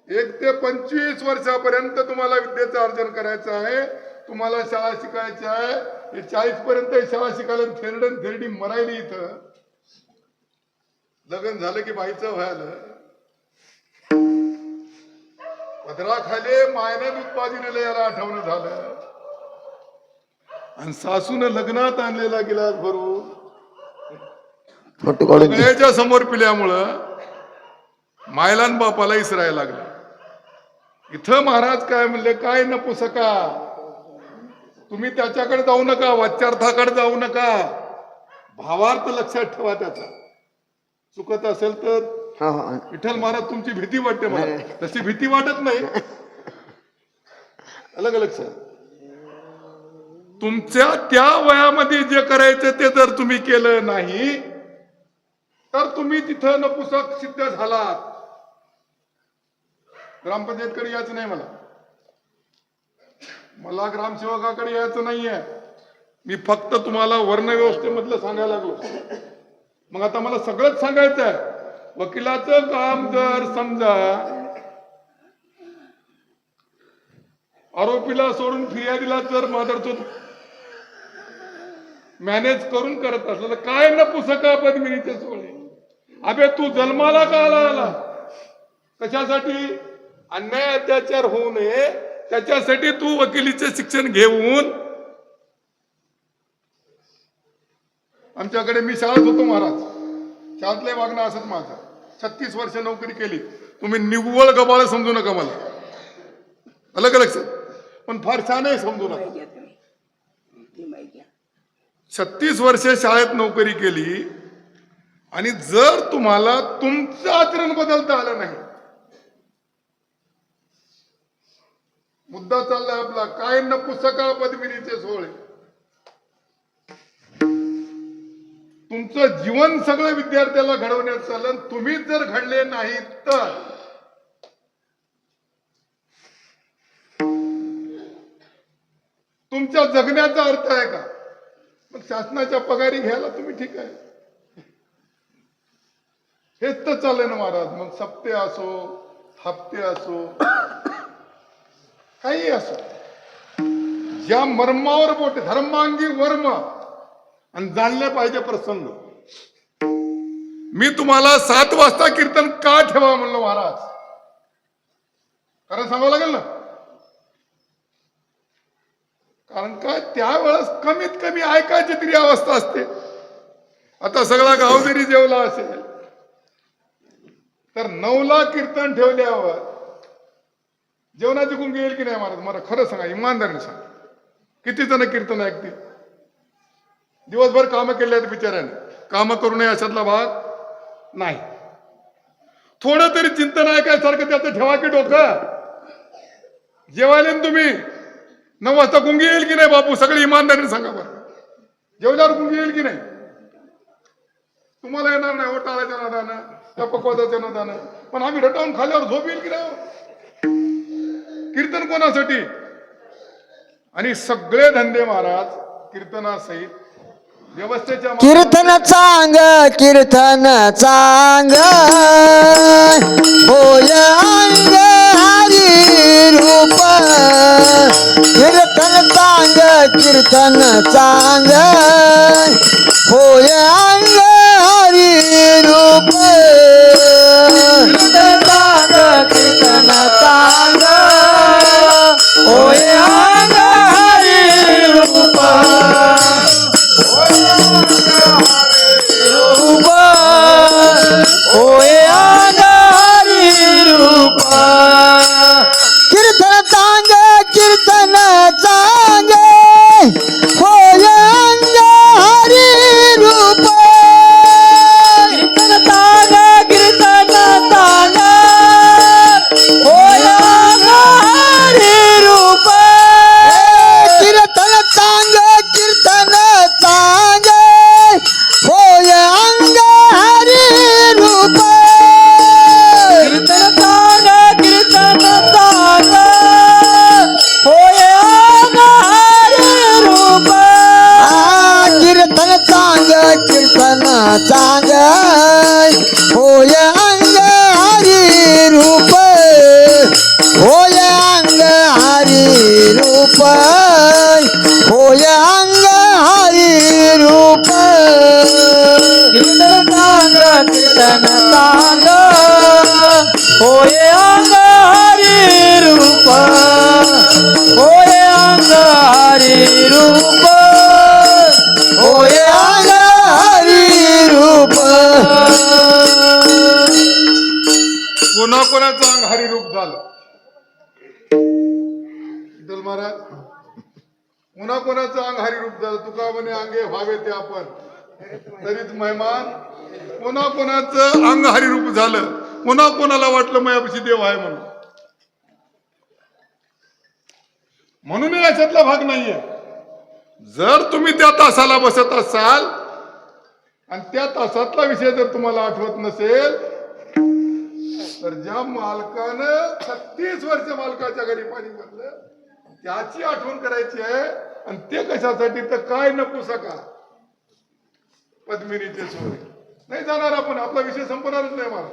1 ते 25 वर्षापर्यंत तुम्हाला विद्येचं अर्जन करायचं आहे, तुम्हाला शाळा शिकायची आहे. हे 40 पर्यंत शाळा शिकायला थेरडी मरायली इथं. लग्न झालं की बाईचं व्हायला पदराखाली मायने दूध पाजिलेलं याला आठवणं झालं, आणि सासून लग्नात आणलेला गिलास भरून फोटो काढून घे. सगळ्याच्या समोर पिल्यामुळं मायलान बापाला इसरायला लागलं. इथं महाराज काय म्हणले, काय नपुसका, तुम्ही त्याच्याकडे जाऊ नका, वाच्यार्थाकडे जाऊ नका, भावार्थ लक्षात ठेवा. त्याचा चुकत असेल तर हा हा विठ्ठल महाराज तुमची भीती वाटते मला, तशी भीती वाटत नाही. अलग लक्षात, तुमच्या त्या वयामध्ये जे करायचं ते जर तुम्ही केलं नाही तर तुम्ही तिथं नपुसक सिद्ध झालात. ग्रामपंचायतकडे यायचं नाही, मला ग्रामसेवकाकडे यायचं नाहीये. मी फक्त तुम्हाला वर्णव्यवस्थेमधलं सांगायला लागलो. मग आता मला सगळंच सांगायचं आहे. वकिलाचं काम जर समजा आरोपीला सोडून फिर्यादीला जर मादरचोद मॅनेज करून करत असलं तर काय नपुसका पद्मिनीचे सोळे. अबे तू जन्माला का आला? कशासाठी? अन्याय अत्याचार होऊ नये त्याच्यासाठी तू वकिलीचे शिक्षण घेऊन. आमच्याकडे मी शाळेत होतो महाराज, शाळेतले वागणं असंच माझं. 36 वर्ष नोकरी केली. तुम्ही निव्वळ गबाळ समजू नका मला, अलग लक्षात, पण फार छान आहे समजू नका. 36 वर्ष शाळेत नोकरी केली, आणि जर तुम्हाला तुमचं आचरण बदलता आलं नाही, मुद्दा चाललाय आपला, काय नपुसका पद्मिनीचे सोहळे. तुमचं जीवन सगळं विद्यार्थ्याला घडवण्यात चाललं, तुम्हीच जर घडले नाही तर तुमच्या जगण्याचा अर्थ आहे का? मग शासनाच्या पगारी घ्यायला तुम्ही ठीक आहे, हेच तर चाललंय ना महाराज. मग सप्ते असो, हप्ते असो, काही असो, ज्या मर्मावर बोट, धर्मांगी वर्म, आणि जाणले पाहिजे प्रसंग. मी तुम्हाला 7 वाजता कीर्तन का ठेवा म्हणलं महाराज, कारण सांगावं लागेल ना. कारण काय, त्यावेळेस कमीत कमी ऐकायची तरी अवस्था असते. आता सगळा गाव जरी जेवला असेल तर 9ला कीर्तन ठेवल्यावर जेवणाची गुंगी येईल की नाही महाराज? मला खरं सांगा, इमानदारीने सांगा, किती जण कीर्तन ऐकतील? दिवसभर कामं केले आहेत बिचाऱ्याने, कामं करू नये अशातला भाग नाही. थोडं तरी चिंतन ऐकायसारखं त्याचं ठेवा की डोकं. जेवायला तुम्ही 9 वाजता गुंगी येईल की नाही बापू? सगळे इमानदारीने सांगा बरं, जेवल्यावर गुंगी येईल की नाही? तुम्हाला येणार नाही, टाळाच्या नादानं, त्या पकवादाच्या नादानं, पण आम्ही रटावून खाल्यावर झोप येईल की नाही? कीर्तन कोणासाठी? आणि सगळे धंदे महाराज कीर्तनासहित व्यवस्थेच्या कीर्तन चांग, कीर्तन चांग, होय अंग हरी रूप. कीर्तन चांग, कीर्तन चांग, होय अंग हरी रूप. कीर्तन चांग, कीर्तन चांग, होय अंग हरी रूप. होय अंग हरी रूप. कीर्तन चांग, कीर्तन चांग, होय अंग हरी रूप. चांग होय अंग हरी रूप होय अंग हरी रूप होय अंग हरी रूप कीर्तन तांग होय अंग हरी रूप होय अंग हरी रूप होय अंग हरी रूप कोणाकोणाचं अंग हरिरूप झालं विठ्ठल महाराज कोणाकोणाचं अंग हरिरूप झालं तुका म्हणे अंगे व्हावे ते आपण तरीच मेहमान कोणाकोणाचं अंग हरिरूप झालं कोणाकोणाला वाटलं माझ्यापाशी देव आहे म्हणून याच्यातला भाग नाहीये जर तुम्ही त्या तासाला बसत असाल आणि त्या तासातला विषय जर तुम्हाला आठवत नसेल तर ज्या मालकानं 36 वर्ष मालकाच्या घरी पाणी भरलं त्याची आठवण करायची आहे आणि ते कशासाठी तर काय नको सका पद्मिनीचे सोय नाही जाणार आपण आपला विषय संपणारच नाही मला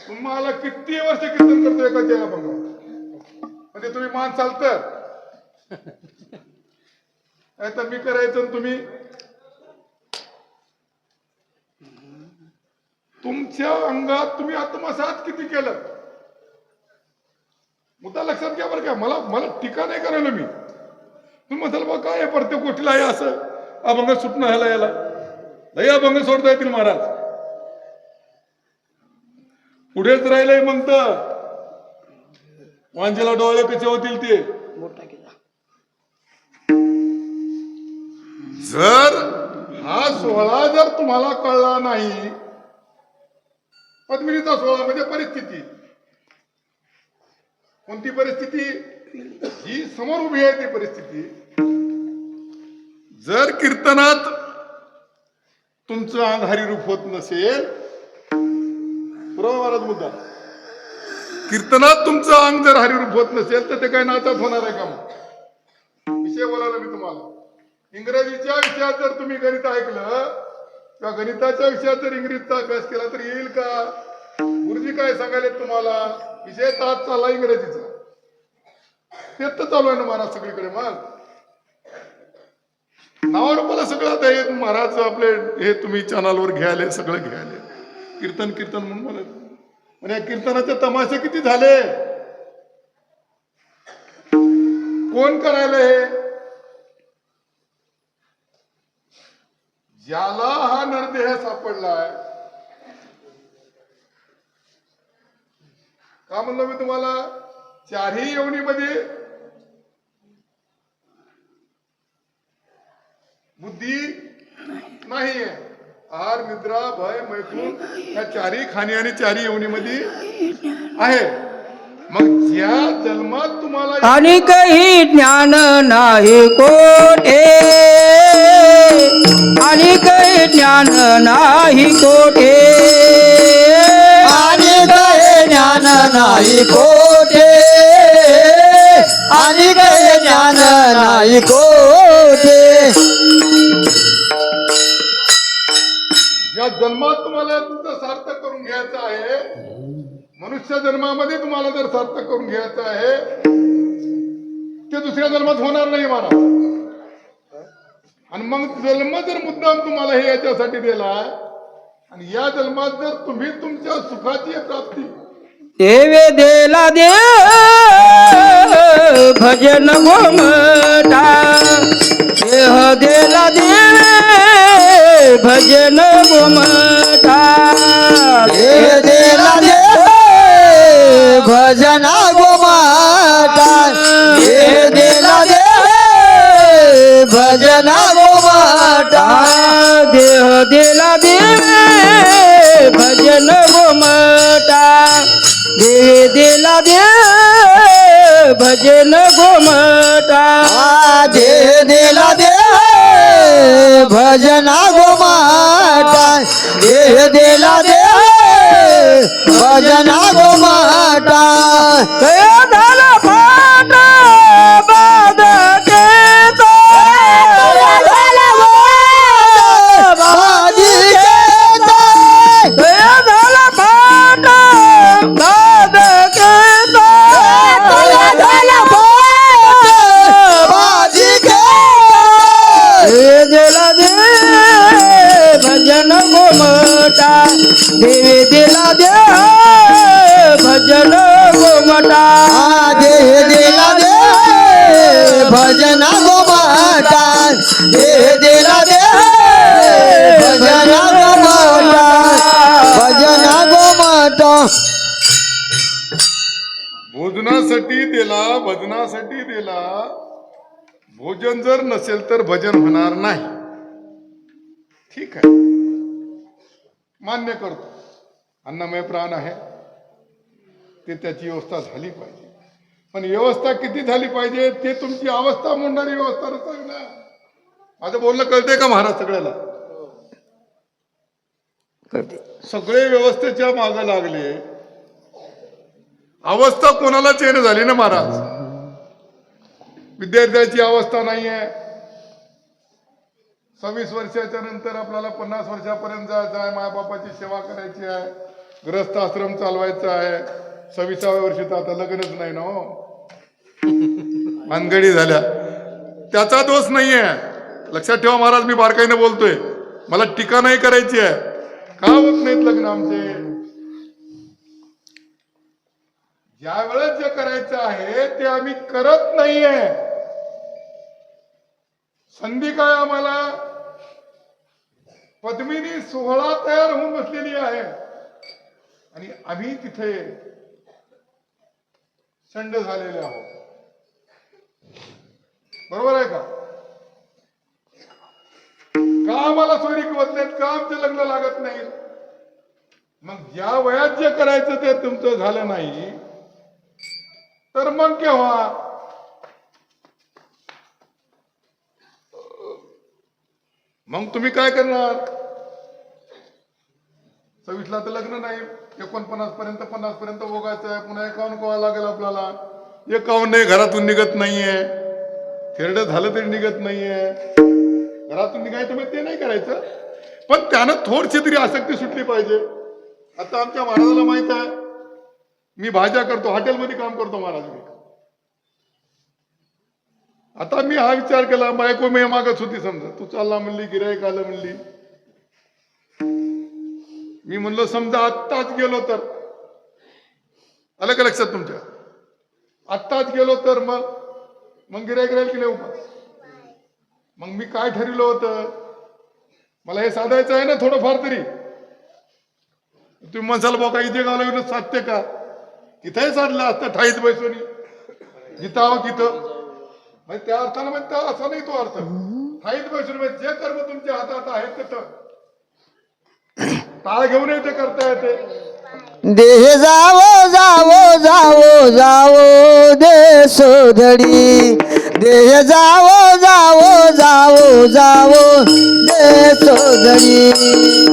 तुम्हाला किती वर्ष कीर्तन करतो एका जया बघा म्हणजे तुम्ही मान चालत नाही तर मी करायचं आणि तुम्ही तुमच्या अंगात तुम्ही आत्मसात किती केलं मुद्दा लक्षात घ्या बरं का मला टीका नाही करायला मी तुम्ही म्हणाल बा काय प्रत्येक गोष्टीला आहे असं अभंग सुटणं ह्याला याला लई अभंग सोडता येतील महाराज पुढेच राहिलंय म्हणत वांजेला डोळे कसे होतील ते जर हा सोहळा जर तुम्हाला कळला नाही पद्मिनीचा सोहळा म्हणजे परिस्थिती कोणती परिस्थिती जी समोर उभी आहे ती परिस्थिती जर कीर्तनात तुमचं अंग हरिरूप होत नसेल बरोबर महाराज मुद्दा कीर्तनात तुमचं अंग जर हरिरूप होत नसेल तर ते काय नाचात होणार आहे का मग विषय बोलायला मी तुम्हाला इंग्रजीच्या विषयात जर तुम्ही गणित ऐकलं किंवा गणिताच्या विषयात जर इंग्रजीचा अभ्यास केला तर येईल का गुरुजी काय सांगायले तुम्हाला विषय तास चालला इंग्रजीचा तेच तर चालू आहे ना महाराज सगळीकडे मग नावारूपाला सगळं आता हे महाराज आपले हे तुम्ही चॅनलवर घ्यायले सगळं घ्यायले कीर्तन कीर्तन म्हणून म्हणत म्हणजे कीर्तनाचे तमाशे किती झाले कोण करायला हे ज्याला हा नरदेह सापडलाय का म्हणलं मी तुम्हाला चारही योनीमध्ये बुद्धी नाहीये आहार निद्रा भय मैथून या चारही खाणी आणि चारही योनीमध्ये आहे मग ज्या जन्मात तुम्हाला आणि काही ज्ञान नाही कोठे आणि काही ज्ञान नाही कोठे आणि काही ज्ञान नाही कोठे आणि काही ज्ञान नाही कोठे ज्या जन्मात तुम्हाला तुमचं सार्थक करून घ्यायचं आहे मनुष्य जन्मामध्ये तुम्हाला जर सार्थक करून घ्यायचं आहे ते दुसऱ्या जन्मात होणार नाही महाराज आणि मग जन्म जर मुद्दाम तुम्हाला हे याच्यासाठी दिला आणि या जन्मात जर तुम्ही तुमच्या सुखाची प्राप्ती देवे देला दे भजन गोमटा देह देला दे भजन गोमटा देह देला दे भजना गोमाता देह देला दे भजना गोमाता देह देला दे भजन गोमटा देह देला दे भजन गोमटा देह देला दे भजना गोमाता देह देला दे भजना गोमाता झाला पाठ बाधकेचा बाजी दिला, भजनासाठी दिला. भोजन जर नसेल तर भजन होणार नाही. ठीक आहे, मान्य करतो. अन्नमय प्राण आहे, ते त्याची व्यवस्था झाली पाहिजे. पण व्यवस्था किती झाली पाहिजे ते तुमची अवस्था मोडणारी व्यवस्था नसावी ना. माझं बोलणं कळतंय का महाराज? सगळ्याला कळते. सगळे व्यवस्थेच्या मागे लागले, अवस्था कोणाला चेंज झाली ना महाराज. विद्यार्थ्याची अवस्था नाहीये. 26 वर्षाच्या नंतर आपल्याला 50 वर्षापर्यंत जायचं आहे, मायबापाची सेवा करायची आहे, गृहस्थ आश्रम चालवायचा आहे. 26व्या वर्षी तर आता लग्नच नाही ना हो, भानगडी झाल्या. त्याचा दोष नाहीये, लक्षात ठेवा महाराज. मी बारकाईने बोलतोय, मला टीका नाही करायची आहे. का होत नाहीत लग्न आमचे? ज्या वेळेस जे करायचं आहे ते आम्ही करत नाहीये. संधी काय आम्हाला? पद्मिनी सोहळा तयार होऊन बसलेली आहे आणि आम्ही तिथे संड झालेले आहोत. बरोबर आहे का? का आम्हाला सोयरी होत नाहीत? का आमचे लग्न लागत नाहीत? मग ज्या वयात जे करायचं ते तुमचं झालं नाही तर मग केव्हा? मग तुम्ही काय करणार? 26ला तर लग्न नाही, 49 पर्यंत 50 पर्यंत भोगायचं आहे. पुन्हा 51 कोवा लागेल आपल्याला. 51 नाही, घरातून निघत नाहीये. थेरडं झालं तरी निघत नाहीये. घरातून निघायचं मग ते नाही करायचं, पण त्यानं थोडीशी तरी आसक्ती सुटली पाहिजे. आता आमच्या महाराजाला माहित आहे, मी भाज्या करतो, हॉटेलमध्ये काम करतो महाराज मी. आता मी हा विचार केला, बायको मी मागच होती, समजा तू चालला म्हणली, गिऱ्हाईक आलं म्हणली. मी म्हणलो समजा आत्ताच गेलो तर, आलं का लक्षात तुमच्या? आत्ताच गेलो तर मग गिऱ्हाईक राहील की नाही उपास? मग मी काय ठरवलं होतं, मला हे साधायचं आहे ना थोडंफार तरी. तुम्ही म्हणसाल बघा इथे गावला येऊन साधते का? इथंही साधलं असतं ठाईत बैसोनी, जिथं हवं तिथं. म्हणजे त्या अर्थानं म्हणजे असा नाही तो अर्थ. ठाईत बैसून जे कर्म तुमच्या हातात आहेत तिथं टाळ घेऊन ते करता येते. देह जावो जावो जावो जावो दे सोधडी. देह जावो जावो जावो जावो दे सोधडी.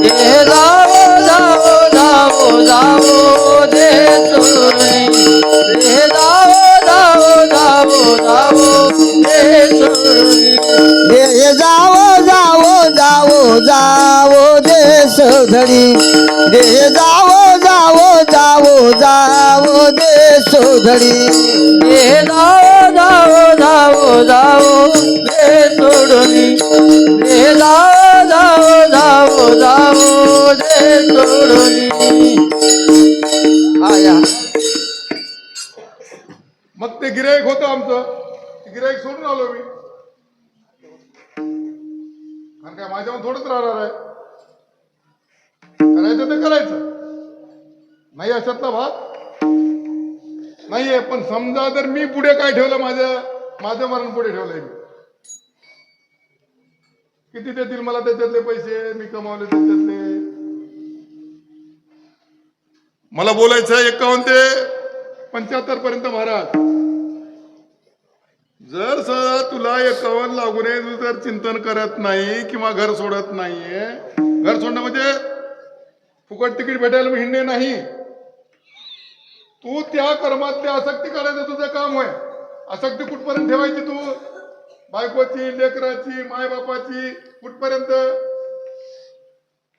देह जावो जावो जावो जावो दे सोडणी. देह जावो जावो जावो जावो दे सोडणी. देह जावो जावो जावो जावो दे सोधडी. देह जावो जावो जावो जावो दे सोधडी. देह जावो जावो जावो जावो दे सोडणी. देह जावो जावो जावो जावो दे सोडणी. आया मग ते गिऱ्हाईक होतं आमचं, गिऱ्हाईक सोडून आलो मी. कारण काय माझ्यावर थोडंच राहणार आहे. करायचं तर करायचं, नाही अशातला भाग नाहीये. पण समजा जर मी पुढे काय ठेवलं, माझं मरण पुढे ठेवलंय मी, किती देतील मला त्याच्यातले पैसे? मी कमावले त्याच्यातले. मला बोलायचं 51 ते 75 पर्यंत महाराज. जर तुला 51 लागू नये, तू जर चिंतन करत नाही किंवा घर सोडत नाहीये. घर सोडणं म्हणजे फुकट तिकीट भेटायला हिंडणे नाही. तू त्या कर्मातली आसक्ती काढायचं तुझं काम होय. आसक्ती कुठपर्यंत ठेवायची तू? बायकोची, लेकराची, मायबापाची, कुठपर्यंत?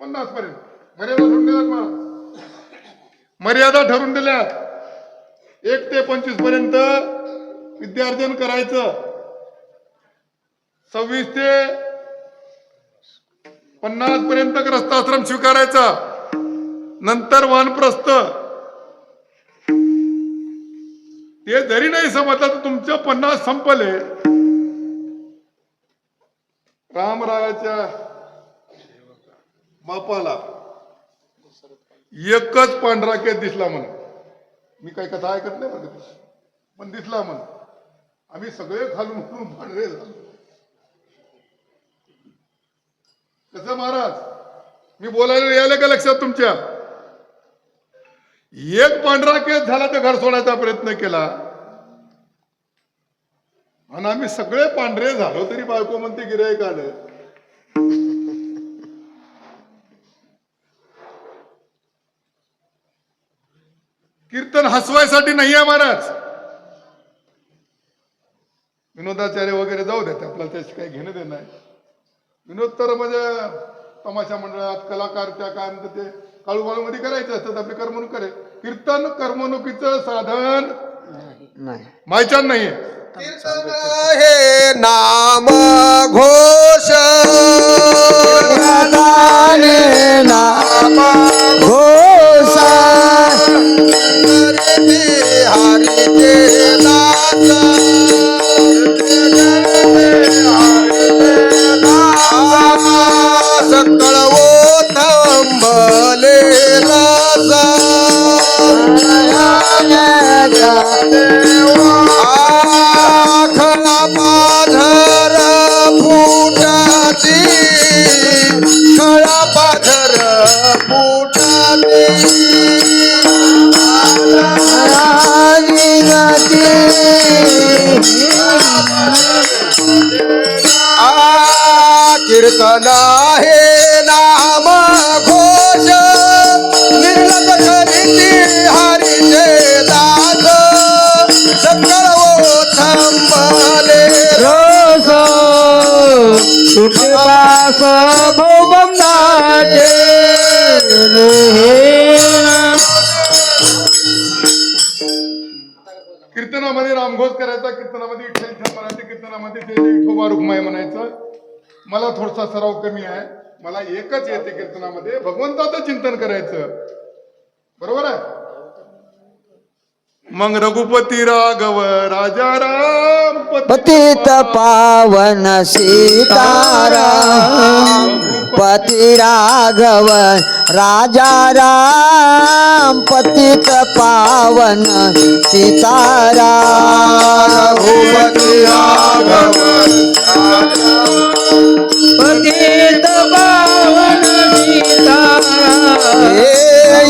50 पर्यंत. मर्यादा ठरवून दिल्यात मला, मर्यादा ठरवून दिल्यात. 1 ते 25 पर्यंत विद्यार्जन करायचं. 26 ते 50 पर्यंत ग्रस्ताश्रम स्वीकारायचा. नंतर वानप्रस्थ. ते जरी नाही समजलं तर तुमचं 50 संपले. रामरायाच्या बापाला एकच पांढरा केस दिसला म्हणून. मी काही कथा ऐकत नाही बघ. पण दिसला म्हण. आम्ही सगळे खालून उठून पांढरे झालो. कसं महाराज, मी बोलायला यायला का लक्षात तुमच्या? एक पांढरा केस झाला तर घर सोडायचा प्रयत्न केला आणि आम्ही सगळे पांढरे झालो तरी बायको म्हणते गिऱ्हाईक आलं. कीर्तन हसवायसाठी नाही आहे महाराज. विनोदाचार्य वगैरे जाऊ देत, आपल्याला त्याशी काही घेणं देणं नाही. विनोद तर म्हणजे तमाशा मंडळात कलाकार त्या काय म्हणतात ते काळू मध्ये करायचं असतात, आपले करमणूक करे. कीर्तन करमणुकीचं साधन नाही. मायच्यान नाहीये. कीर्तन हे नाम घोष, नाम घोष, हरिचे दास, सकळ थांबले राजा, खळा पाझर फुटाती, खळा पाझर फुटाती, कीर्तन हे नाम घोष, निर्लप हरिचे हरिचे दास, सकळ थांबले रस सुटे पास भोगमनाचे कीर्तनामध्ये रामघोष करायचा, कीर्तनामध्ये विठ्ठल म्हणायचं, कीर्तनामध्ये ते विठोबा रुक्माई म्हणायचं. मला थोडासा सराव कमी आहे, मला एकच येते कीर्तनामध्ये भगवंताचं चिंतन करायचं. बरोबर आहे. मग रघुपती राघव राजा राम पतित पावन सीताराम, पति राघव राजा राम, पतित पावन सीताराम, रघुपति राघव पतित पावन सीताराम,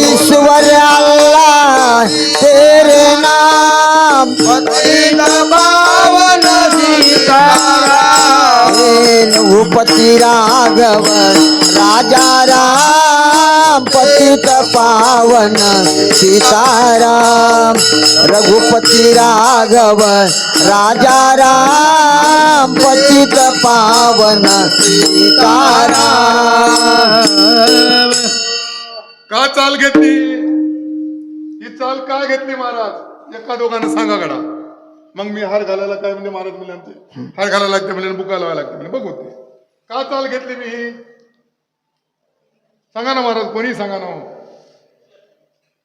ईश्वर अल्लाह तेरे नाम, पतित पावन सीताराम, रघुपति राघव राजा राम, पतित पावन सीताराम, रघुपति राघव राजा राम, पतित पावन सीताराम. का चाल घेतली? ही चाल का घेतली महाराज? एका दोघांना सांगा गडा. मग मी हार घालायला काय म्हणजे महाराज म्हणले आमचे हार घालायला लागते म्हणजे बुका लावायला लागते म्हणजे बघू ते का चाल घेतली मी ही सांगा ना महाराज. कोणी सांगा ना.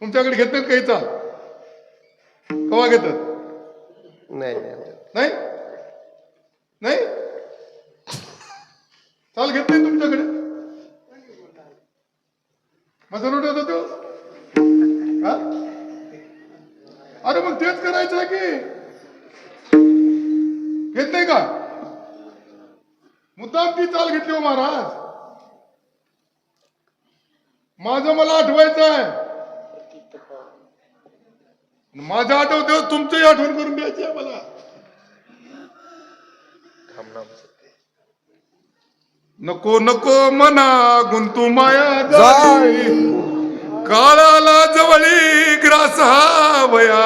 तुमच्याकडे घेतात काही चाल? कवा घेतात? नाही नाही नाही चाल घेतली तुमच्याकडे? माझा रोड होता तो. अरे मग तेच करायचं आहे की घेत नाही का? मुद्दाम ती चाल घेतली हो महाराज. माझं मला आठवायचं आहे. माझं आठवते तुमचंही आठवण करून द्यायची आहे मला. नको नको मना गुंतू माया जाळी, काळाला जवळी ग्रास हावया,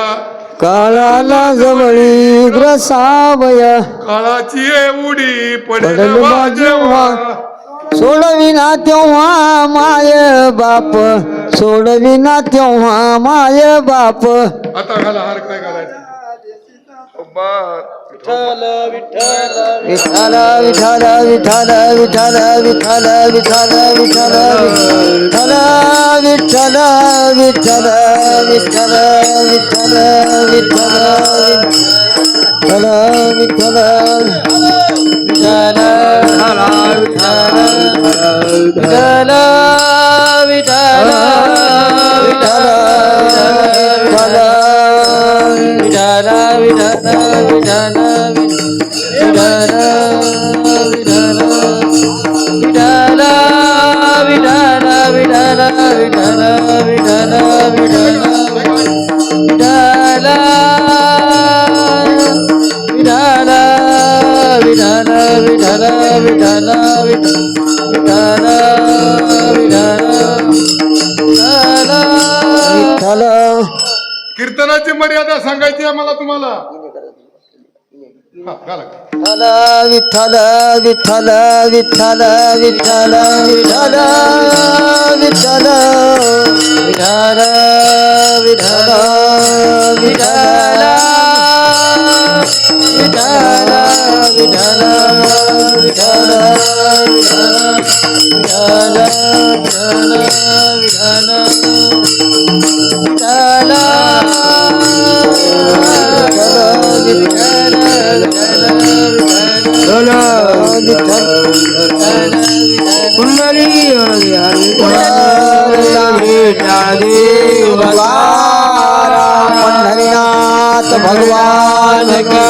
काळाला जवळी ग्रसावया, काळाची उडी पडेल पडेल जेव्हा, सोडविना तेव्हा माय बाप, सोडविना तेव्हा माय बाप. आता घाला हार काय घालायचं? विठ्ठल विठ्ठल विठ्ठल विठ्ठल विठ्ठल विठ्ठल विठ्ठल विठ्ठल विठ्ठल विठ्ठल विठ्ठल विठ्ठल विठ्ठल विठ्ठल विठ्ठल विठ्ठल विठ्ठल विठ्ठल विठ्ठल विठ्ठल विठ्ठल विठ्ठल विठ्ठल विठ्ठल कीर्तनाची मर्यादा सांगायची आहे मला तुम्हाला. हा, घाला. विठ्ठल विठ्ठल विठ्ठल विठ्ठल विठ्ठल विठ्ठल विठ्ठल विठ्ठल विठ्ठल विठ्ठल विठ्ठल विठ्ठल पंढरीनाथ भगवान की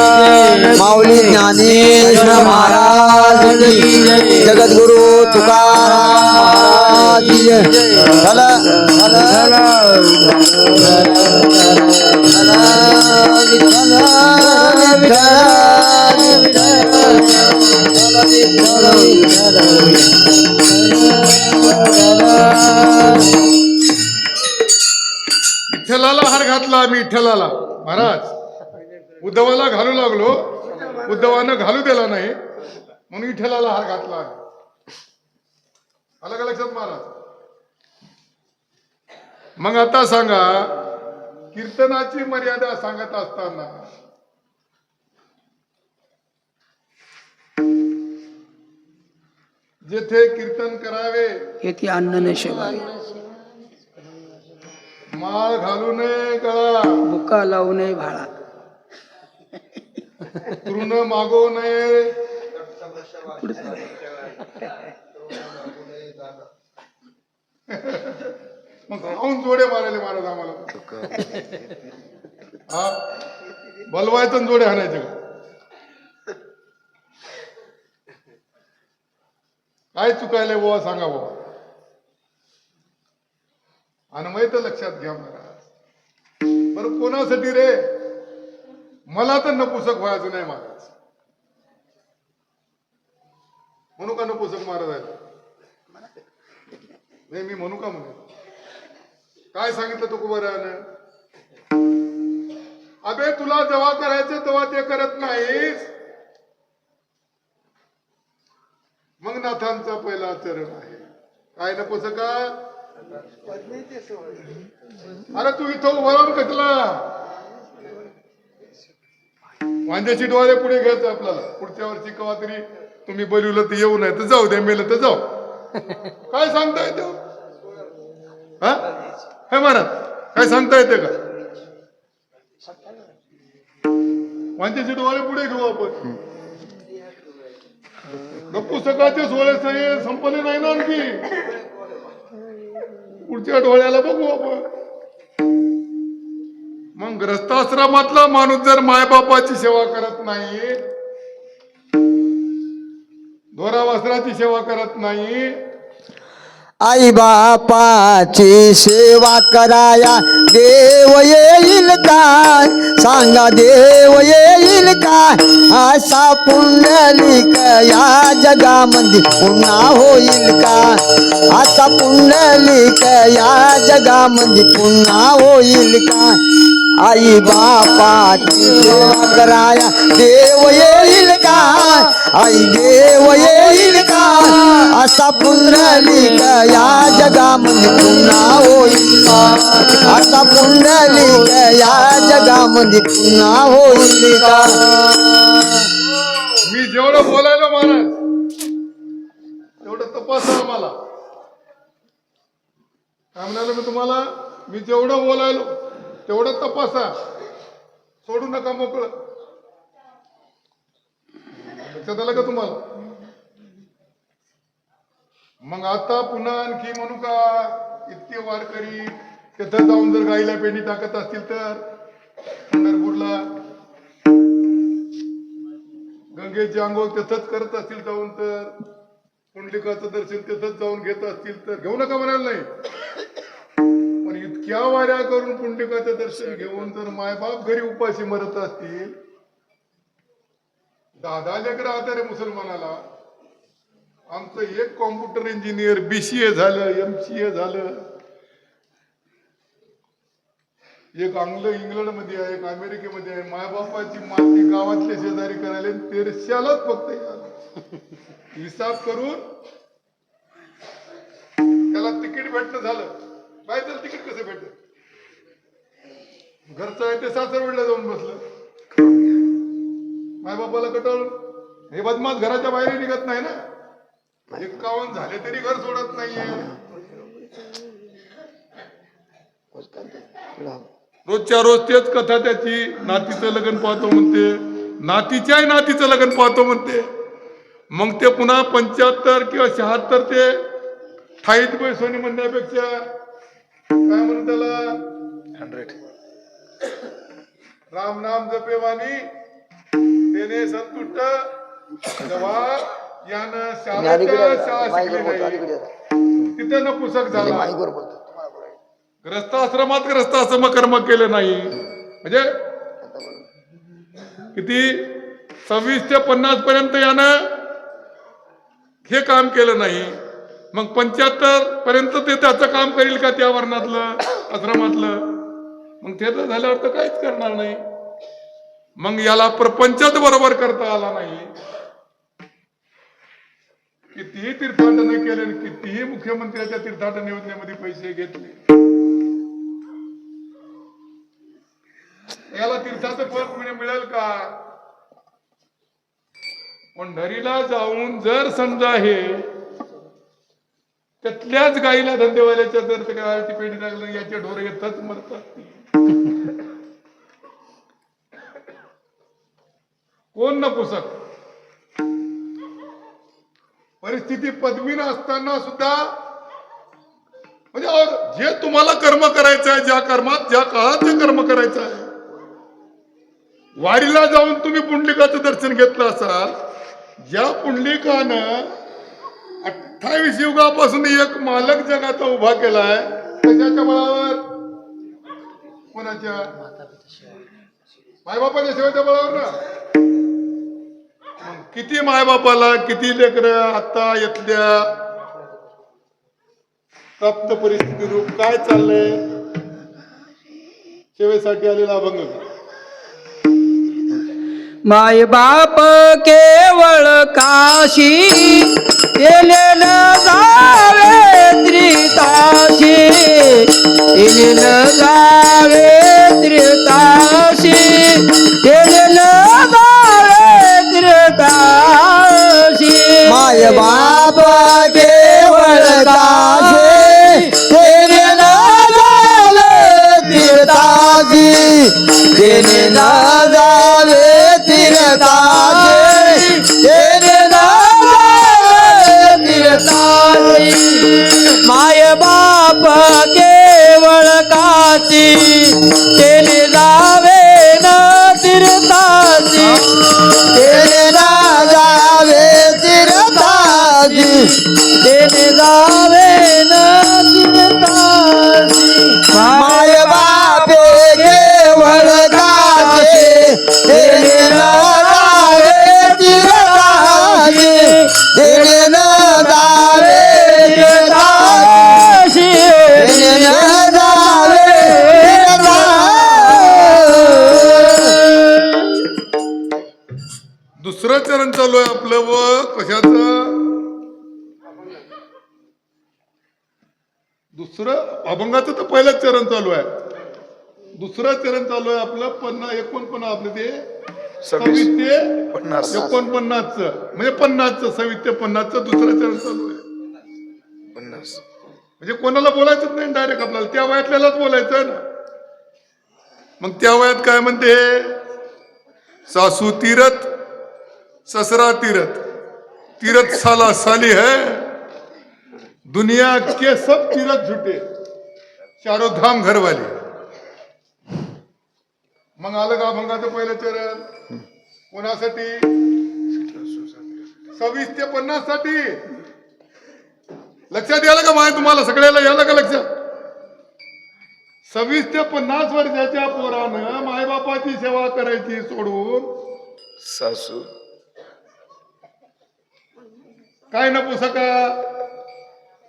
माऊली ज्ञानेश्वर महाराज की जगद्गुरु तुकाराम महाराज की चल चल विठ्ठल विठ्ठलाला हार घातला आम्ही. विठ्ठलाला महाराज उद्धवाला घालू लागलो, उद्धवानं घालू दिला नाही म्हणून विठ्ठलाला हार घातला आम्ही. आलं का लक्षात महाराज? मग आता सांगा, कीर्तनाची मर्यादा सांगत असताना जेथे कीर्तन करावे येथे अन्न न शेवावे, माळ घालू नये गळा, बुका लावू नये भाळा, तृण मागवू नये, मग खाऊन जोडे मारायले महाराज आम्हाला. हा बलवायचं आणि जोडे हाणायचे का? काय चुकायले बुवा सांगा बुवा. आणि तर लक्षात घ्या महाराज, बरं कोणासाठी रे? मला तर नपुसक व्हायचं नाही महाराज. म्हणू का नपुसक महाराज आहे? नाही मी म्हणू का म्हणू? काय सांगितलं तुकोबारानं? अबे तुला जेव्हा करायचं तेव्हा ते करत नाहीस. मग नाथांचा पहिला चरण आहे काय नपुसका? अरे तू इथं उभा राहून कसला वांद्याची डोळे पुढे घ्यायचं आपल्याला. पुढच्या वर्षी केव्हा तरी तुम्ही बोलवलं तर येऊ नये तर जाऊ द्या, मेलं तर जाऊ. काय सांगता येते? हा हे महाराज काय सांगता येते का? वांद्याची डोळे पुढे घेऊ आपण. पुस्तकाचे सोहळे संपले नाही ना आणखी. पुढच्या डोळ्याला बघू आपण. मग ग्रस्ताश्रमातला माणूस जर मायबापाची सेवा करत नाही, दोरा वस्त्राची सेवा करत नाही, आई बापाची सेवा कराया देव येईल काय? सांगा देव येईल काय? असा पुंडलिक या जगामध्ये पुन्हा होईल का? असा पुंडलिक या जगामध्ये पुन्हा होईल का? आई बापाची सेवा कराया देव येईल का? आई देव येईल का? असा पुंडलिक या जगामध्ये पुन्हा होईल का? असा पुंडलिक या जगामध्ये पुन्हा होईल का? मी जेवढं बोलायला महाराज तेवढं तपासा आम्हाला. काय म्हणालो मी तुम्हाला? मी जेवढं बोलायलो तेवढं तपासा, सोडू नका मोकळं. लक्षात आलं का तुम्हाला? मग आता पुन्हा आणखी म्हणू का? इतके वारकरी तिथं जाऊन जर गाईला पेंडी टाकत असतील तर पंढरपूरला गंगेची आंघोळ तिथंच करत असतील जाऊन तर पुंडलिकाचं दर्शन तिथंच जाऊन घेत असतील तर घेऊ नका म्हणायला नाही, पण इतक्या वाऱ्या करून पुंडलिकाचं दर्शन घेऊन जर मायबाप घरी उपाशी मरत असतील, 10 लेकरं आता रे मुसलमानाला. आमचं एक कॉम्प्युटर इंजिनियर BCA झालं, MCA झालं, एक इंग्लंड मध्ये आहे, एक अमेरिकेमध्ये आहे. मायबापाची माती गावातले शेजारी करायला तेरशालाच फक्त हिसाब करून त्याला तिकीट भेटणं झालं. काय त्याला तिकीट कसं भेटत? घरचं आहे ते सासरवडला जाऊन बसलं, मायबापाला कटाळून. हे बदमाश घराच्या बाहेर निघत नाही ना, 51 झाले तरी घर सोडत नाहीये. रोजच्या रोज तेच कथा त्याची. नातीचं लग्न पाहतो म्हणते, नातीच्याही नातीचं लग्न पाहतो म्हणते. मग ते पुन्हा 75 किंवा 76 ते ठाईत पैसोनी म्हणण्यापेक्षा काय म्हणून त्याला 100 राम नाम जपेवानी तेने संतुष्ट. जेव्हा यानं शाळेच्या शाळा शिकली नाही, तिथे न पुस्तक झाला. ग्रस्ताश्रम कर्म केलं नाही. म्हणजे किती 26 ते 50 पर्यंत यानं हे काम केलं नाही. मग 75 पर्यंत ते त्याचं काम करील का त्या वर्णातलं आश्रमातलं? मग ते तर झाल्यावर तर काहीच करणार नाही. मग याला प्रपंचात बरोबर करता आला नाही. कितीही तीर्थाटन केले, कितीही मुख्यमंत्र्याच्या तीर्थाटन योजनेमध्ये पैसे घेतले, याला तीर्थाचं फळ मिळेल का? पंढरीला जाऊन जर समजा हे त्यातल्याच गाईला धंदेवाल्याच्या जर ती पेढी लागली, याचे ढोर येतच मरतात. कोण नपुसक? परिस्थिती पदवीन असताना सुद्धा म्हणजे और जे तुम्हाला कर्म करायचं आहे, ज्या कर्मात ज्या काळात जे कर्म करायचं आहे, वारीला जाऊन तुम्ही पुंडलिकाचं दर्शन घेतलं असाल. ज्या पुंडलिकानं 28 युगापासून एक मालक जगाचा उभा केलाय, त्याच्या बळावर, कोणाच्या? मायबापाच्या सेवेच्या बळावर ना. किती मायबापाला, किती लेकरं आता येतल्या प्राप्त परिस्थिती रूप काय चाललंय? सेवेसाठी आलेला अभंग. माय बाप केवळ काशी येलेल जावे त्रिताशी, येलेल जावे त्रिताशी, येलेल जावे त्रिताशी. माय बाप केवळ काशी तेरे नाले तीर्थाची, तेरे नाले तीर्थाची, तेरे नाले तीर्थाची. माय बाप केवळ काशी तेने जावे न तीर्थाची, तेरे नाले तीर्थाची, तेने जावे न तीर्थाची. माय बाप केवळ काशी तेरे नाले तीर्थाची, तेरे नाले तीर्थाची, तेरे नाले दुसरं चरण चालू आहे आपलं. व कशाचं? दुसरं अभंगाचं तर पहिलंच चरण चालू आहे. दुसरं चरण चालू आहे आपलं 49 आपलं ते 26 ते 49 म्हणजे 50चं 26 ते 50चं दुसरं चरण चालू आहे. 50 म्हणजे कोणाला बोलायचंच नाही डायरेक्ट, आपल्याला त्या वयातल्यालाच बोलायचं ना. मग त्या वयात काय म्हणते? सासू तीरथ ससरा तीरथ, तीरथ साला साली है, दुनिया के सब तीरथ झुटे, चारों धाम घरवाली. मग आलं का अभंगाचं पहिलं चरण? कोणासाठी? 26 ते 50 साठी. लक्षात यायला का माय तुम्हाला सगळ्याला यायला का लक्षात? 26 ते 50 वर्षाच्या पोरानं मायबापाची सेवा करायची सोडून सासू काय नको सका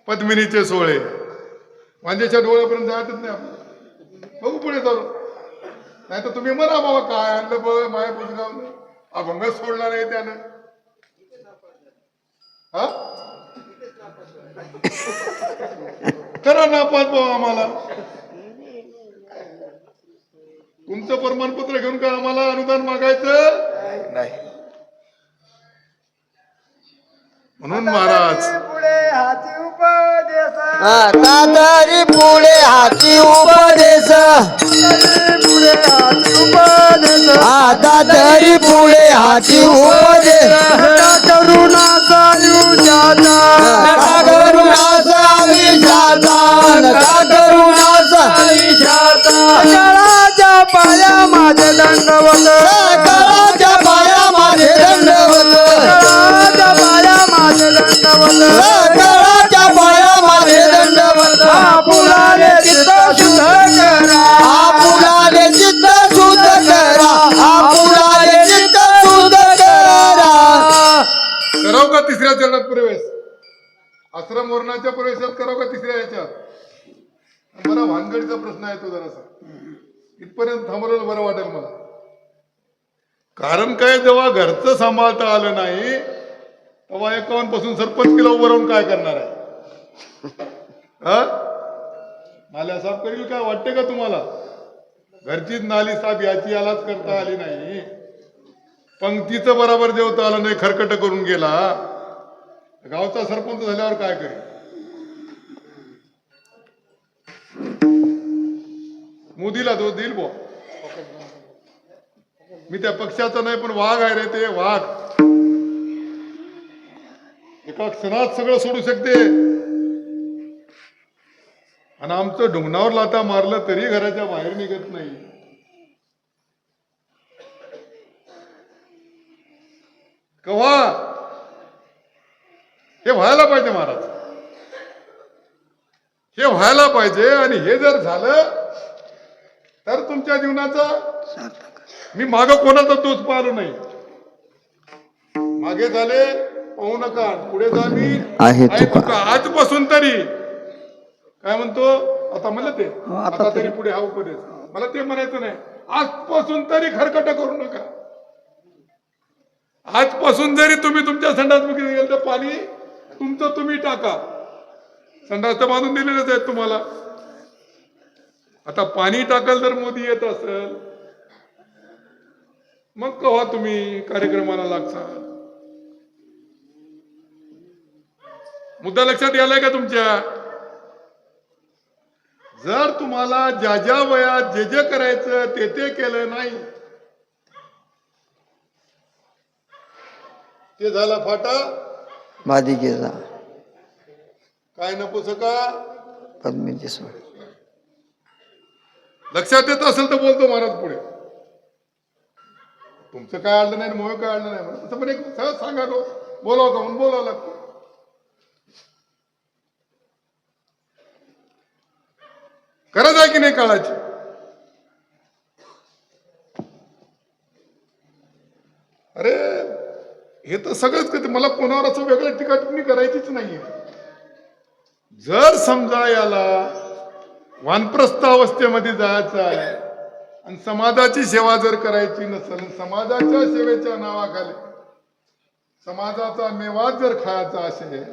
पद्मिनीचे सोहळे वांजेच्या डोळ्यापर्यंत जायचंच नाही आपलं. बघू पुढे चालू. नाही तर तुम्ही म्हणा बाबा काय आणलं बघ माया पुसगाव अभंग सोडला नाही त्यानं. हा करा नापास बाबा आम्हाला. तुमचं प्रमाणपत्र घेऊन का आम्हाला अनुदान मागायचं नाही. म्हणून महाराज आता तरी पुढे हाती उपदेश आता तरी पुढे हाती उपदेश करुणाचा करुणाचा विषादा करुणाचा कराच्या पाया माझे दंडवत कराच्या पाया माझे दंडवत कराच्या पाया माझे दंडवत कराच्या पाया माझे दंडवत आपुलाने चित्त शुद्ध करा आपुलाने चित्त शुद्ध करा आपुलाने चित्त शुद्ध करा. कराव का तिसऱ्या चरणात प्रवेश? आश्रम वर्णाच्या प्रवेशात कराव का तिसऱ्या याच्यात? मला भानगडीचा प्रश्न आहे तो जरासा इथपर्यंत थांबवलेलं बरं वाटेल मला. कारण काय जेव्हा घरचं सांभाळता आलं नाही तेव्हा 51 पासून सरपंच किलो उभं राहून काय करणार आहे? नाल्या साफ करील काय वाटते का तुम्हाला? घरचीच नाली साफ याची यालाच करता आली नाही. पंक्तीचं बरोबर जेवता आलं नाही खरकट करून गेला. गावचा सरपंच झाल्यावर काय करेल? मोदीला दोष देईल बो. मी त्या पक्षाचा नाही पण वाघ आहे रे ते वाघ. एका क्षणात सगळं सोडू शकते आणि आमचं ढुंगणावर लाथा मारलं तरी घराच्या बाहेर निघत नाही. कव्हा हे व्हायला पाहिजे महाराज. हे व्हायला पाहिजे आणि हे जर झालं तर तुमच्या जीवनाचा मी माग कोणाचा तोच पाहिलो नाही. मागे झाले पाहू नका पुढे जा मी आहे तुका. आजपासून तरी काय म्हणतो आता म्हणलं ते आता तरी पुढे हा उपदेश मला ते म्हणायचं नाही. आजपासून तरी खरकट करू नका. आजपासून जरी तुम्ही तुमच्या संडास गेल तर पाणी तुमचं तुम्ही टाका. संडास तर बांधून दिलेलंच आहे तुम्हाला. आता पाणी टाकाल तर मोदी येत असेल मग केव्हा तुम्ही कार्यक्रमाला लागसाल? मुद्दा लक्षात यालाय का तुमच्या? जर तुम्हाला ज्या ज्या वयात जे जे करायचं ते ते केलं नाही ते झाला फाटा बाधिकेचा काय नको सका पद्मीचे सोड. लक्षात येत असेल तर बोलतो महाराज पुढे. तुमचं काय आलं नाही मोह काय आलं नाही तसं पण एक सहज सांगा तो बोलावं का म्हणून बोलावं लागतं. गरज आहे की नाही काळाची? अरे हे तर सगळंच करते. मला कोणावर असं वेगळं टीका टिप्पणी करायचीच नाहीये. जर समजा याला वानप्रस्थ अवस्थेमध्ये जायचं आहे आणि समाजाची सेवा जर करायची नसेल समाजाच्या सेवेच्या नावाखाली समाजाचा मेवा जर खायचा असेल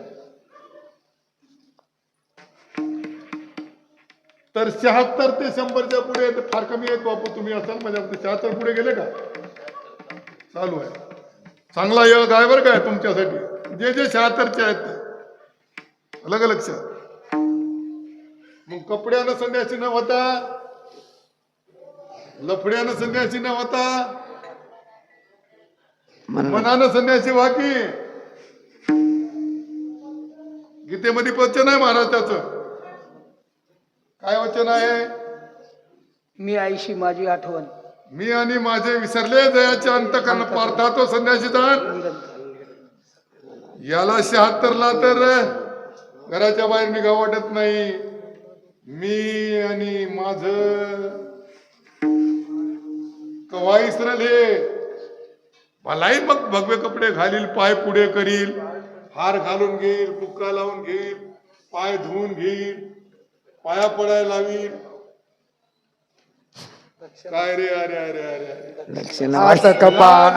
तर 76 ते 100च्या पुढे फार कमी आहेत बापू. तुम्ही असाल माझ्या 76 पुढे गेले का? चालू आहे. चांगला योग आहे बरं काय तुमच्यासाठी. जे जे 76चे आहेत ते अलग लक्षात. मग कपड्यानं संन्यासी न होता लफड्यानं संन्यासी न होता मनानं संन्यासी व्हा की. गीतेमध्ये वचन आहे महाराजाचं. काय वचन आहे? मी आईशी माझी आठवण मी आणि माझे विसरले जयाचे अंतकरण पार्था तो संन्यासी दान. याला 76ला तर घराच्या बाहेर निघा वाटत नाही. मी आणि माझ कवा इसरल हे. मलाही मग भगवे कपडे घालील, पाय पुढे करील, हार घालून घेईल, बुक्का लावून घेईल, पाय धुवून घेईल, पाया पडायला लावील. काय रे अरे अरे अरे असं कपाळ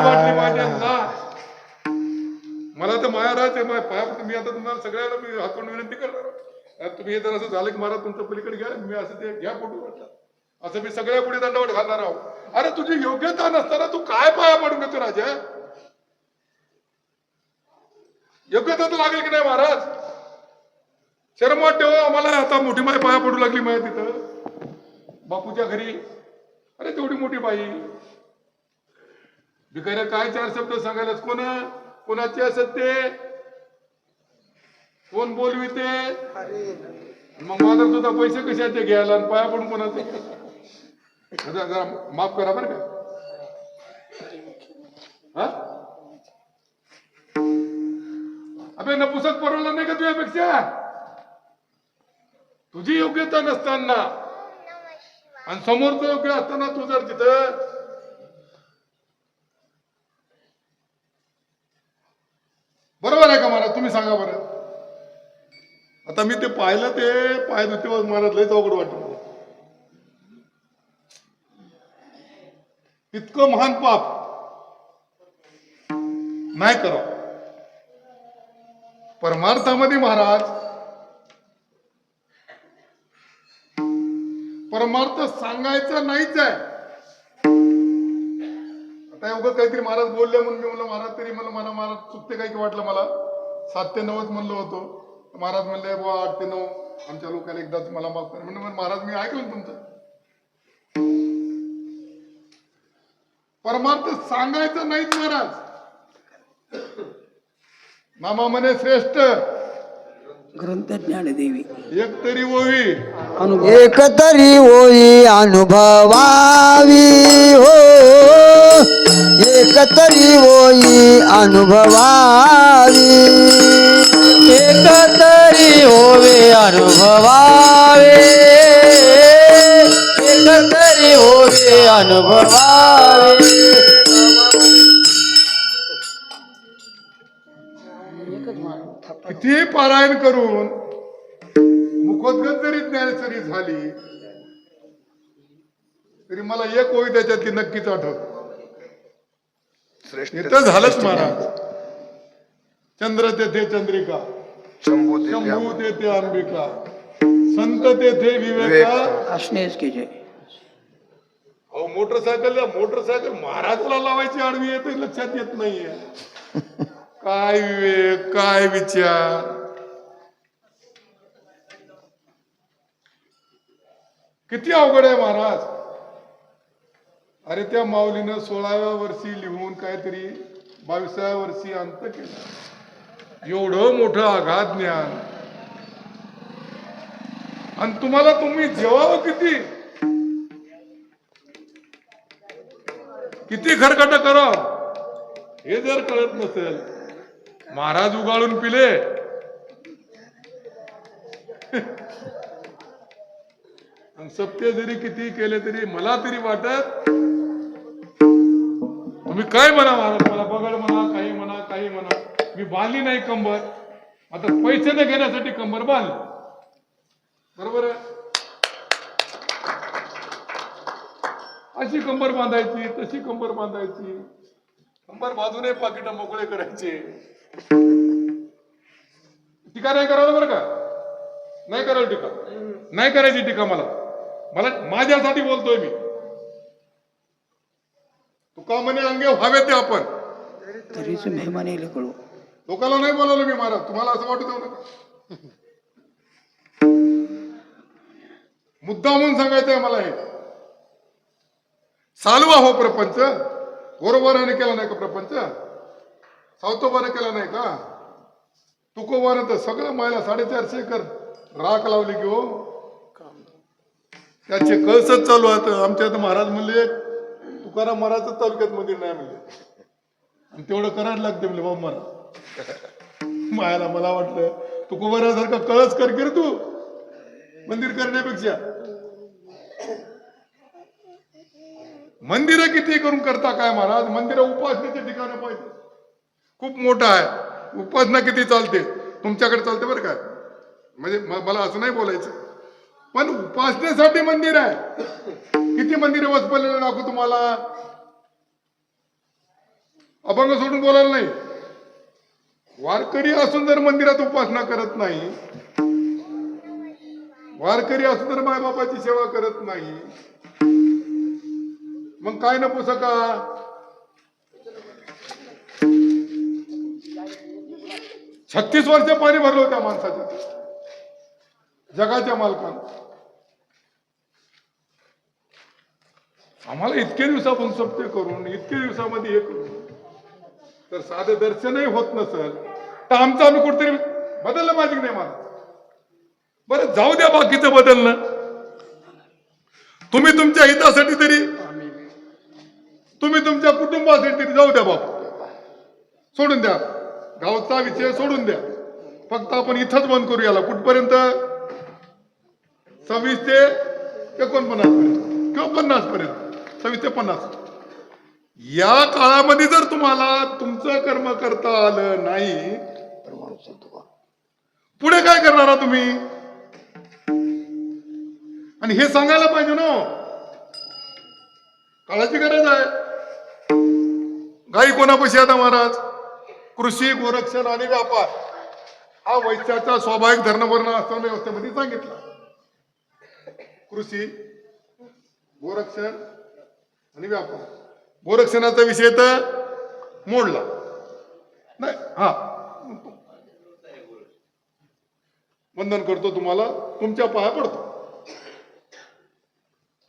मला तर महाराज पाया मी आता तुम्हाला सगळ्याला मी हातून विनंती करणार. तुम्ही हे जर असं झालं की महाराज तुमचं पलीकडे घ्या, मी असं ते घ्या फोटो वाटला असं मी सगळ्या पुढे दंडवट घालणार आहोत. अरे तुझी योग्यता नसताना तू काय पाया पडून घेतो राजा? योग्यता तर लागेल की नाही महाराज? शर्म वाटते हो आम्हाला. आता मोठी माय पाया पडू लागली माय तिथं बापूच्या घरी. अरे तेवढी मोठी बाई भिकाऱ्या काय चार शब्द सांगायलाच कोणाचे असत ते, कोण बोलविते? मग माझा तुझा पैसे कशाचे घ्यायला आणि पाया पडून कोणाचे? जरा माफ करा बरं का. अबे नपुसक परवला नाही का तुझ्यापेक्षा? तुझी योग्यता नसताना आणि समोरचं योग्य असताना तू जर तिथं बरोबर आहे का महाराज? तुम्ही सांगा बरं. आता मी ते पाहिलं, ते पाय धुते महाराज लयच अवघड वाटत. इतकं महान पाप नाही करा. परमार्थामध्ये महाराज परमार्थ सांगायचा नाहीच आहे. आता उगाच काहीतरी महाराज बोलले म्हणून मी म्हणलं महाराज तरी मला महाराज चुकते काय की वाटलं. मला 7 ते 9 म्हणलं होतो. महाराज म्हणले बुवा 8 ते 9 आमच्या लोकांना एकदाच मला माफ करा. म्हणून महाराज मी ऐकलं तुमचं. परमार्थ सांगायचं नाहीच महाराज. मामा म्हणे श्रेष्ठ ग्रंथ ज्ञानदेवी एक तरी ओवी एक तरी होई अनुभवावी हो, एक तरी होई अनुभवावी, एक तरी होवे अनुभवावे, एक तरी होवे अनुभवावे. किती पारायण करून मुखोद्गत जरी ज्ञानेश्वरी झाली तरी मला एक ओवी त्याच्यातली नक्कीच आठवत. इथं झालंच महाराज. चंद्र तेथे चंद्रिका, शंभू तेथे अंबिका, संत तेथे विवेका. असणेच की जय. अहो मोटरसायकल महाराजाला लावायची आडवी येते लक्षात येत नाहीये. काय विवेक, काय विचार. किती अवघड आहे महाराज. अरे त्या माऊलीनं 16व्या वर्षी लिहून काहीतरी 22व्या वर्षी अंत केला. एवढं मोठं आघात ज्ञान आणि तुम्ही जेवावं किती खरकट करावं हे जर कळत नसेल. महाराज उगाळून पिले आणि सत्य जरी किती केले तरी मला तरी वाटत तुम्ही काय म्हणा महाराज, मला बगड म्हणा, काही म्हणा, मी बांधली नाही कंबर. आता पैसे न घेण्यासाठी कंबर बांधली. बरोबर आहे. अशी कंबर बांधायची, तशी कंबर बांधायची. कंबर बांधूनही पाकिट मोकळे करायचे. टीका नाही करावं बरं का. नाही करावं टीका, नाही करायची टीका. मला माझ्यासाठी बोलतोय मी. तुका म्हणे अंगे व्हावे ते आपण तरीच मेहमाने कळू. लोकांना नाही बोलवलं मी महाराज. तुम्हाला असं वाटत होतं मुद्दा म्हणून सांगायचंय मला. हे चालवा हो प्रपंच. गोरोबाराने केला नाही का प्रपंच? सावतोबाने केला नाही का? तुकोबाने तर सगळं मायला 450 एकर राख लावली की हो. त्याचे कळसच चालू आहेत. आमच्या इथं महाराज म्हणले तुकाराम महाराजच तालुक्यात मंदिर नाही म्हणले आणि तेवढं करायला लागते म्हणले बाबा महाराज. मायाला मला वाटलं तुकोबारासारखा कळस कर की रे तू मंदिर करण्यापेक्षा. मंदिरं किती करून करता काय महाराज? मंदिरं उपासनेचे ठिकाण पाहिजे, खूप मोठं आहे. उपासना किती चालते तुमच्याकडे चालते बरं काय, म्हणजे मला असं नाही बोलायचं, पण उपासनेसाठी मंदिर आहे. किती मंदिर वसपलेले दाखवू तुम्हाला. अभंग सोडून बोलायला नाही. वारकरी असून जर मंदिरात उपासना करत नाही, वारकरी असून जर मायबापाची सेवा करत नाही, मग काय न पुसका. 36 वर्ष पाणी भरलं त्या माणसाच्या, जगाच्या मालकानं. आम्हाला इतके दिवसापासून सत्य करून, इतके दिवसामध्ये हे करून तर साधं दर्शनही होत नसेल तर आमचं आम्ही कुठेतरी बदललं पाहिजे की नाही मला. बरं जाऊ द्या बाकीचं बदलणं, तुम्ही तुमच्या हितासाठी तरी, तुम्ही तुमच्या कुटुंबासाठी तरी जाऊ द्या बाप, सोडून द्या गावचा विषय, सोडून द्या. फक्त आपण इथंच बंद करू याला. कुठपर्यंत? 26 ते 49 पर्यंत किंवा 50 पर्यंत, 26 ते 50. या काळामध्ये जर तुम्हाला तुमचं कर्म करता आलं नाही, पुढे काय करणार तुम्ही? आणि हे सांगायला पाहिजे ना, काळाची गरज आहे. गाई कोणापाशी आता महाराज? कृषी, गोरक्षण आणि व्यापार हा वैश्याचा स्वाभाविक धर्मवर्ण असताना व्यवस्थेमध्ये सांगितला. कृषी, गोरक्षण आणि व्यापार. गोरक्षणाचा विषय तर मोडला नाही. हा, वंदन करतो तुम्हाला, तुमच्या पाया पडतो.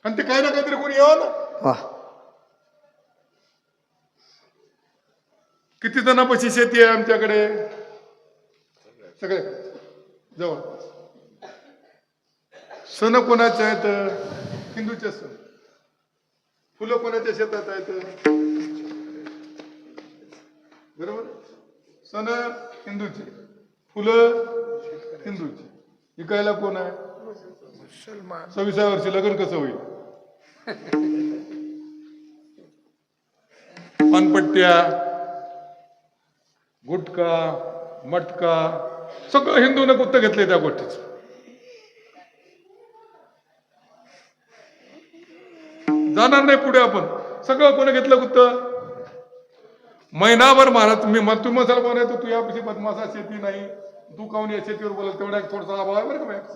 आणि ते काही ना काहीतरी कोणी यावं ना. वाह. किती जणांपाशी शेती आहे आमच्याकडे? सगळे जवळ. सण कोणाचे आहेत? हिंदूचे सण. फुलं कोणाच्या शेतात आहेत? बरोबर. सण हिंदूचे, फुलं हिंदूची. विकायला कोण आहे? मुसलमान. 26व्या वर्षी लग्न कसं होईल? पानपट्ट्या, गुटखा, मटका सगळं हिंदूने गुप्त घेतले त्या गोष्टीच. जाणार नाही पुढे आपण. सगळं कोणी घेतलं गुप्त? महिनाभर महाराज तुम्ही मसाला बोलायचं, तू यापेक्षा बदमाशा शेती नाही, तू काऊन या शेतीवर बोलायला, तेवढा थोडासा अभाव आहे बरं का.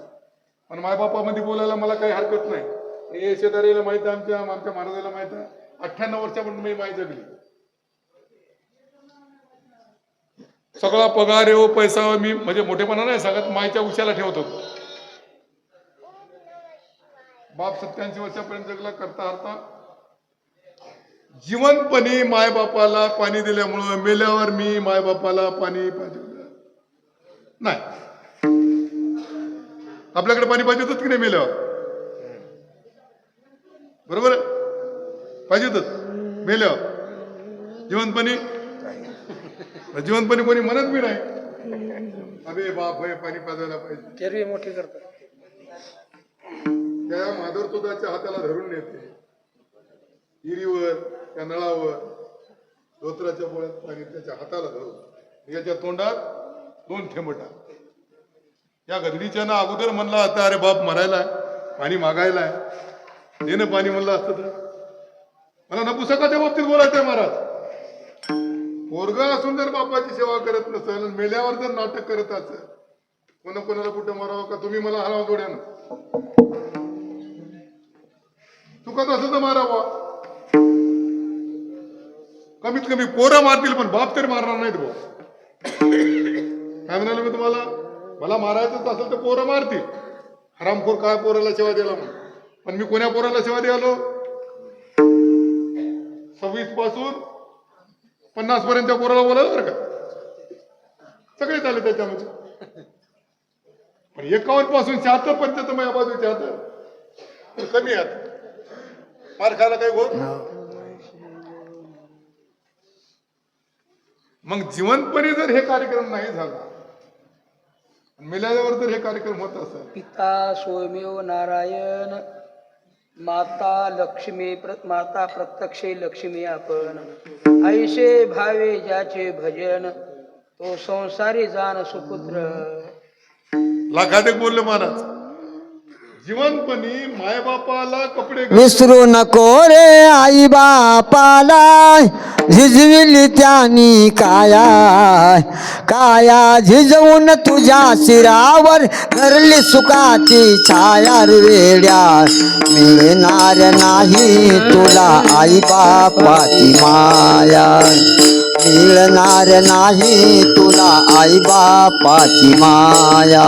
पण मायबापामध्ये बोलायला मला काही हरकत नाही. हे शेजारीला माहिती आहे, आमच्या महाराजाला माहित आहे. 98 वर्षापर्यंत मी माय जगली. सगळा पगार येऊ पैसा मी म्हणजे मोठेपणा नाही सांगत, मायच्या उशाला ठेवत होतो. बाप 87 वर्षापर्यंत जगला करता हरता. जिवंतपणी मायबापाला पाणी दिल्यामुळं मेल्यावर मी मायबापाला पाणी पाजवलं नाही. आपल्याकडे पाणी पाहिजे होतं की नाही मेल्यावर? बरोबर पाहिजे होतं मेल्यावर. जिवंतपणी कोणी म्हणत बी नाही, अबे बाप हे पाणी पाजायला पाहिजे. मोठी करतात. त्या माधव तुझाच्या हाताला धरून नेते हिरीवर, त्या नळावर, धोत्राच्या पोळ्यात पाणी त्याच्या हाताला धरून, याच्या तोंडात 2 थेंब टाक. या गधडीच्या ना अगोदर म्हणला आता अरे बाप मरायला पाणी मागायलाय, देणं पाणी म्हणलं असतं तर. मला नपुसकाच्या बाबतीत बोलायचंय महाराज. पोरगा असून जर बापाची सेवा करत नसेल, मेल्यावर जर नाटक करत असेल, कोणाला कुठं मारावं का, तुम्ही मला हलावा जोड्यानं, चुकत असं तर मारावा. कमीत कमी पोरं मारतील पण बाप तरी मारणार नाहीत भाऊ. काय म्हणाले मी तुम्हाला? मला मारायचंच असेल तर पोरं मारतील. हरामखोर काय पोराला सेवा द्यायला म्हणून. पण मी कोण्या पोराला सेवा द्यायलो? 26 पासून 50 पर्यंतच्या पोराला बोलायला बरं का, सगळे झाले त्याच्यामध्ये. पण 51 पासून 76 पर्यंत माझ्या बाजूच्या हात कमी आहेत. मार खायला काही होत. मग जिवंतपणे जर हे कार्यक्रम नाही झाला, मेल्यावर तर हे कार्यक्रम होत असतात. पिता स्वयमेव नारायण, माता लक्ष्मी माता प्रत्यक्ष लक्ष्मी आपण. ऐसे भावे ज्याचे भजन, तो संसारी जाण सुपुत्र. लाखात एक बोलले महाराज, जीवनपणी मायबापाला कपडे विसरू नको रे आई बापाला, झिजविली त्यानी काया. काया झिजवून तुझ्या शिरावर धरली सुखाची छाया रे वेड्या. मिळणार नाही तुला आई बापाची माया, मिळणार नाही तुला आई बापाची माया,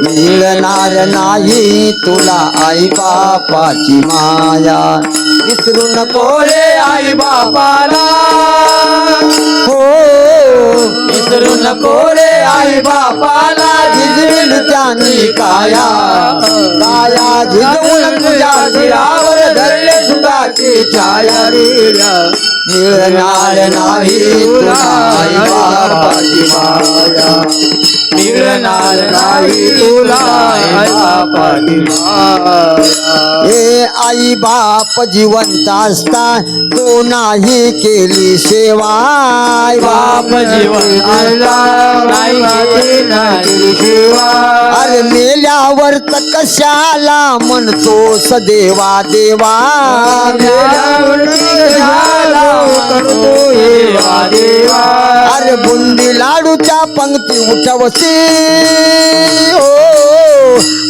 मिळणार नाही तुला आई बापाची माया. विसरू नको रे आई बापाला, हो विसरू नको रे आई बापाला. झिजविल त्यानी काया, काया झिजवून तुझ्या शिरावर धरले सुखाची छाया रेड्या. मिळणार नाही तुला आई बापाची माया, मिळणार नाही तुला आई बापाची माया. हे आई बाप जिवंत असता तो नाही केली सेवा. आई बाप जिवंत असता नाही केली सेवा. अरे मेल्यावर तर कशाला म्हणतो सदेवा देवा. मेल्यावर कशाला करतो देवा देवा. अरे बुंदी लाडूच्या पंक्ती उठवसी, हो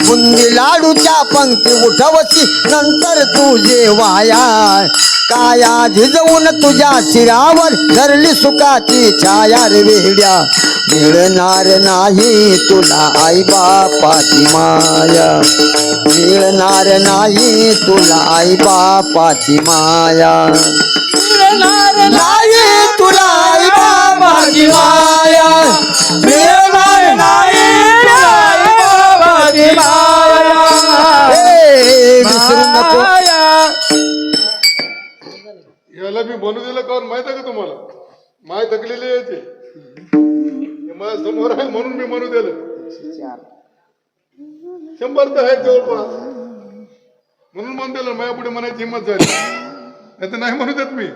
बुंदी लाडूच्या पंक्ती उठवसी नंतर तुझे वाया. काया झिजवून तुझ्या शिरावर धरली सुखाची छाया रे वेड्या. मिळणार नाही तुला आई बापाची माया, मिळणार नाही तुला आई बापाची माया, मिळणार नाही तुला आई बापाची माया, मिळणार नाही तुला आई बापाची माया. विसरू नको. याला मी बनू दिलं कारण माहित आहे का तुम्हाला, माय थकलेली आहे ते. माझ्या समोर आहे म्हणून मी म्हणू दिलं. 100 तर आहेत जवळपास म्हणून म्हणून दिलं. माझ्या पुढे म्हणायची हिंमत झाली, नाही तर नाही म्हणू देत मी.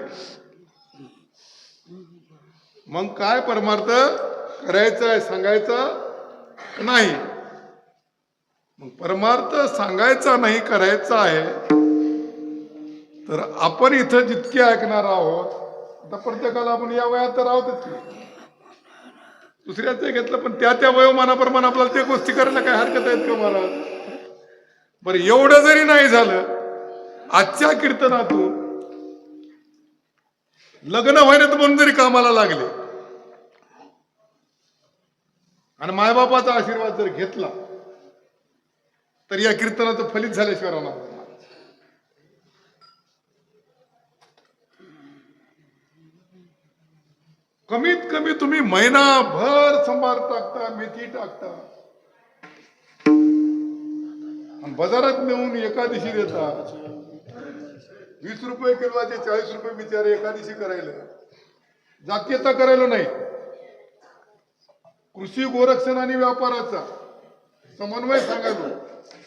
मग काय परमार्थ करायचा आहे, सांगायचा नाही. मग परमार्थ सांगायचा नाही, करायचा आहे. तर आपण इथं जितके ऐकणार आहोत, आता प्रत्येकाला आपण या वयात तर आहोतच की, दुसऱ्याचं घेतलं पण त्या त्या वयोमानाप्रमाणे आपल्याला त्या गोष्टी करायला काय हरकत आहेत का महाराज. बरं एवढं जरी नाही झालं, आजच्या कीर्तनातून लग्न व्हायला म्हणून जरी कामाला लागले आणि मायबापाचा आशीर्वाद जर घेतला तर या कीर्तनाचं फलित झाल्याशिवाय राहणार नाही. कमीत कमी तुम्ही महिनाभर संभार टाकता, मेथी टाकता आणि बाजारात नेऊन एका दिवशी देता. 20 रुपये किलोचे 40 रुपये बिचारे एका दिवशी करायला, जातीयता करायला नाही. कृषी गोरक्षण आणि व्यापाराचा समन्वय सांगायला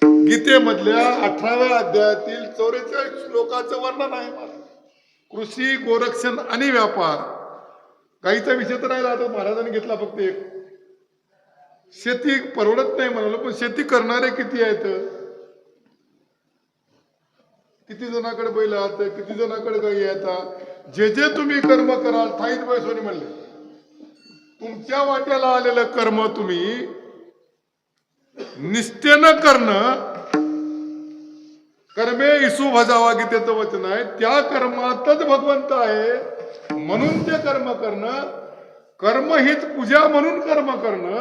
गीतेमधल्या 18व्या अध्यायातील 44 श्लोकाचं वर्णन आहे. कृषी गोरक्षण आणि व्यापार. गाईचा विषय तर राहिला, आता महाराजांनी घेतला फक्त एक. शेती परवडत नाही म्हणालो, पण शेती करणारे किती आहेत, किती जणांकडे बैल आहेत, किती जणांकडे गाई आहेत. जे जे तुम्ही कर्म कराल थाईत बैसोनी म्हणले, तुमच्या वाट्याला आलेलं कर्म तुम्ही निष्ठेनं करणं. कर्मे इसू भजावा गीतेचं वचन आहे. त्या कर्मातच भगवंत आहे म्हणून ते कर्म करणं. कर्म हीच पूजा म्हणून कर्म करणं.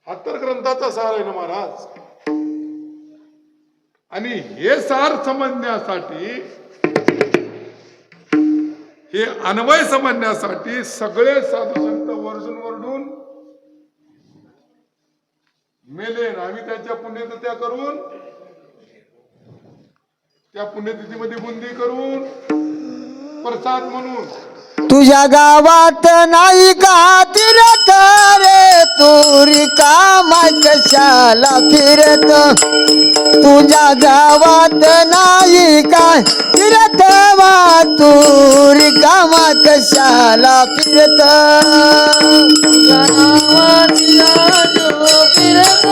हा तर ग्रंथाचा सार आहे ना महाराज. आणि हे सार समजण्यासाठी, हे अन्वय समजण्यासाठी सगळे साधू संत वर्जून वरडून मेले. आम्ही त्यांच्या पुण्यतिथ्या करून, त्या पुण्यतिथीमध्ये बुंदी करून, प्रसाद म्हणून तुझ्या गावात नाही का तीरथ रे तू रिकामा कशाला फिरत तुझ्या गावात नाही का तीरथ तू रिकामा कशाला फिरत तुझ्या गावात फिरत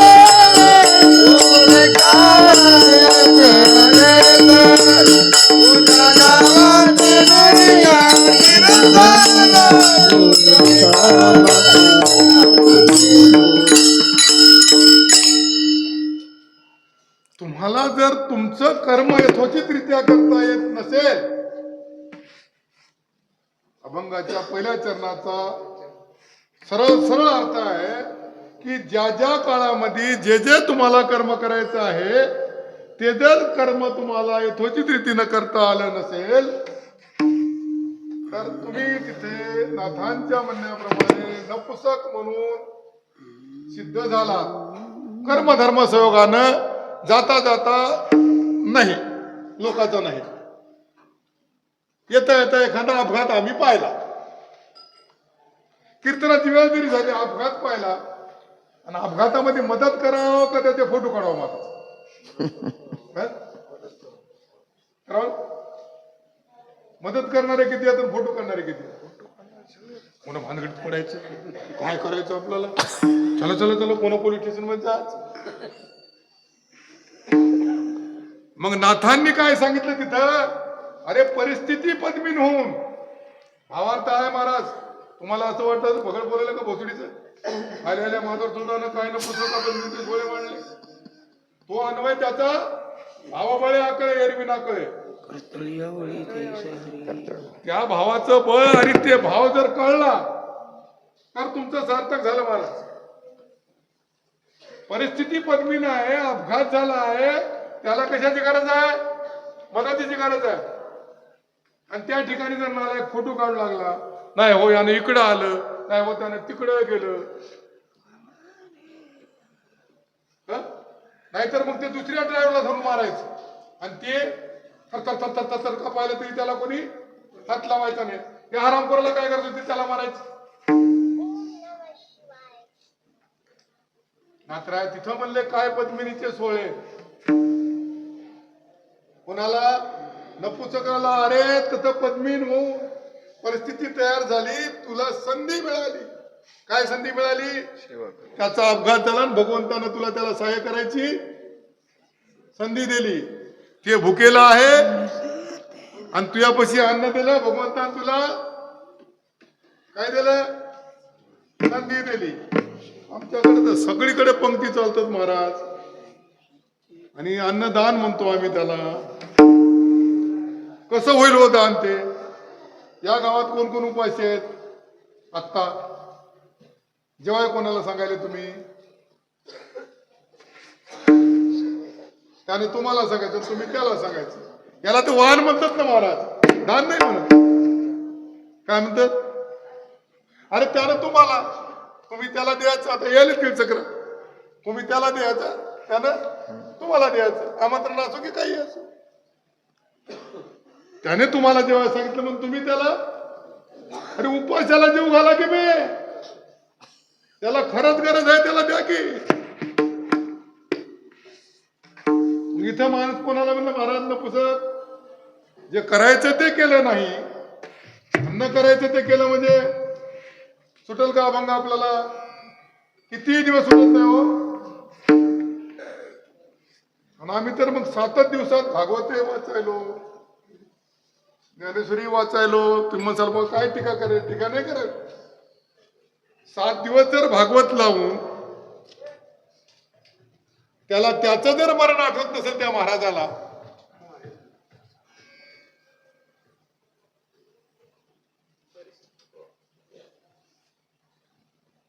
तुम्हाला जर तुमचं कर्म यथोचितरित्या करता येत नसेल, अभंगाच्या पहिल्या चरणाचा सरळ सरळ अर्थ आहे की ज्या ज्या काळामध्ये जे जे तुम्हाला कर्म करायचं आहे ते जर कर्म तुम्हाला यथोचित रीतीनं करता आलं नसेल तर तुम्ही तिथे नाथांच्या म्हणण्याप्रमाणे नपुसक म्हणून सिद्ध झाला. कर्मधर्म संयोगानं जाता जाता नाही, लोकांचा नाही. येता येता एखादा अपघात आम्ही पाहिला, कीर्तनाची वेळ जरी झाली, अपघात पाहिला आणि अपघातामध्ये मदत करावं का त्याचे फोटो काढावं मला मदत करणारे किती आहेत, फोटो करणारे किती? कोणा भानगडीत पडायचं, काय करायचं आपल्याला, चला चला चला कोणा पोलीस स्टेशन मध्ये जायचं. मग नाथांनी काय सांगितलं तिथं, अरे परिस्थिती पद्मीन होऊन, भावार्थ आहे महाराज. तुम्हाला असं वाटतं भगड बोलायला का भोसडीचं आल्या माधवर सुद्धा काय न पुस्तक गोळे मांडले, तो अन्वय त्याचा भावाबळे आकळे एरवी नाकळे. त्या भावाचं बळ आणि ते भाव जर कळला तर तुमचं सार्थक झालं महाराज. परिस्थिती पद्मीन आहे, अपघात झाला आहे, त्याला कशाची गरज आहे, मदतीची गरज आहे. आणि त्या ठिकाणी जर मला एक फोटो काढू लागला, नाही हो यानं इकडं आलं, नाही हो त्यानं तिकडं गेलं, नाहीतर मग ते दुसऱ्या ड्रायव्हरला धरून मारायचं आणि ते थर कापायला तरी त्याला कोणी हात लावायचा नाही. ते हरामखोराला काय करत होते, त्याला मारायचं. मात्र तिथं म्हणले काय पद्मिनीचे सोहळे, कोणाला नपुसकाला अरे तिथं पद्मीन होऊन परिस्थिती तयार झाली, तुला संधी मिळाली. काय संधी मिळाली, त्याचा अपघात झाला आणि भगवंतानं तुला त्याला सहाय्य करायची संधी दिली. ते भुकेला आहे आणि तुझ्यापाशी अन्न दिलं, भगवंतानं तुला काय दिलं, संधी दिली. आमच्याकडे तर सगळीकडे पंक्ती चालतात महाराज, आणि अन्नदान म्हणतो आम्ही त्याला. कसं होईल हो दान ते? या गावात कोण कोण उपाशी आहेत आत्ता? जेव्हा कोणाला सांगायला तुम्ही, त्याने तुम्हाला सांगायचं, तुम्ही त्याला सांगायचं. याला ते वाहन म्हणतात ना महाराज, दान नाही म्हणत. काय म्हणतात, अरे त्यानं तुम्हाला, तुम्ही त्याला द्यायचं. आता यायला तीर्थचक्र, तुम्ही त्याला द्यायचं, त्यानं तुम्हाला द्यायचं. आमंत्रण असो की काही असो, त्याने तुम्हाला जेव्हा सांगितलं मग तुम्ही त्याला, अरे उपासाला जीव घाला की बे, त्याला खरंच गरज आहे त्याला द्या की. इथं माणूस कोणाला म्हणलं महाराज नपुसक, जे करायचं ते केलं नाही, न करायचं ते केलं म्हणजे सुटल का अभंग आपल्याला? किती दिवस सुटत नाही हो. आणि आम्ही तर मग 7 दिवसात भागवते वाचायलो, ज्ञानेश्वरी वाचायलो. तुम्ही म्हणसाल मग काय टीका करेल, टीका नाही करेल. 7 दिवस जर भागवत लावून त्याला त्याचं जर मरण आठवत नसेल त्या महाराजाला,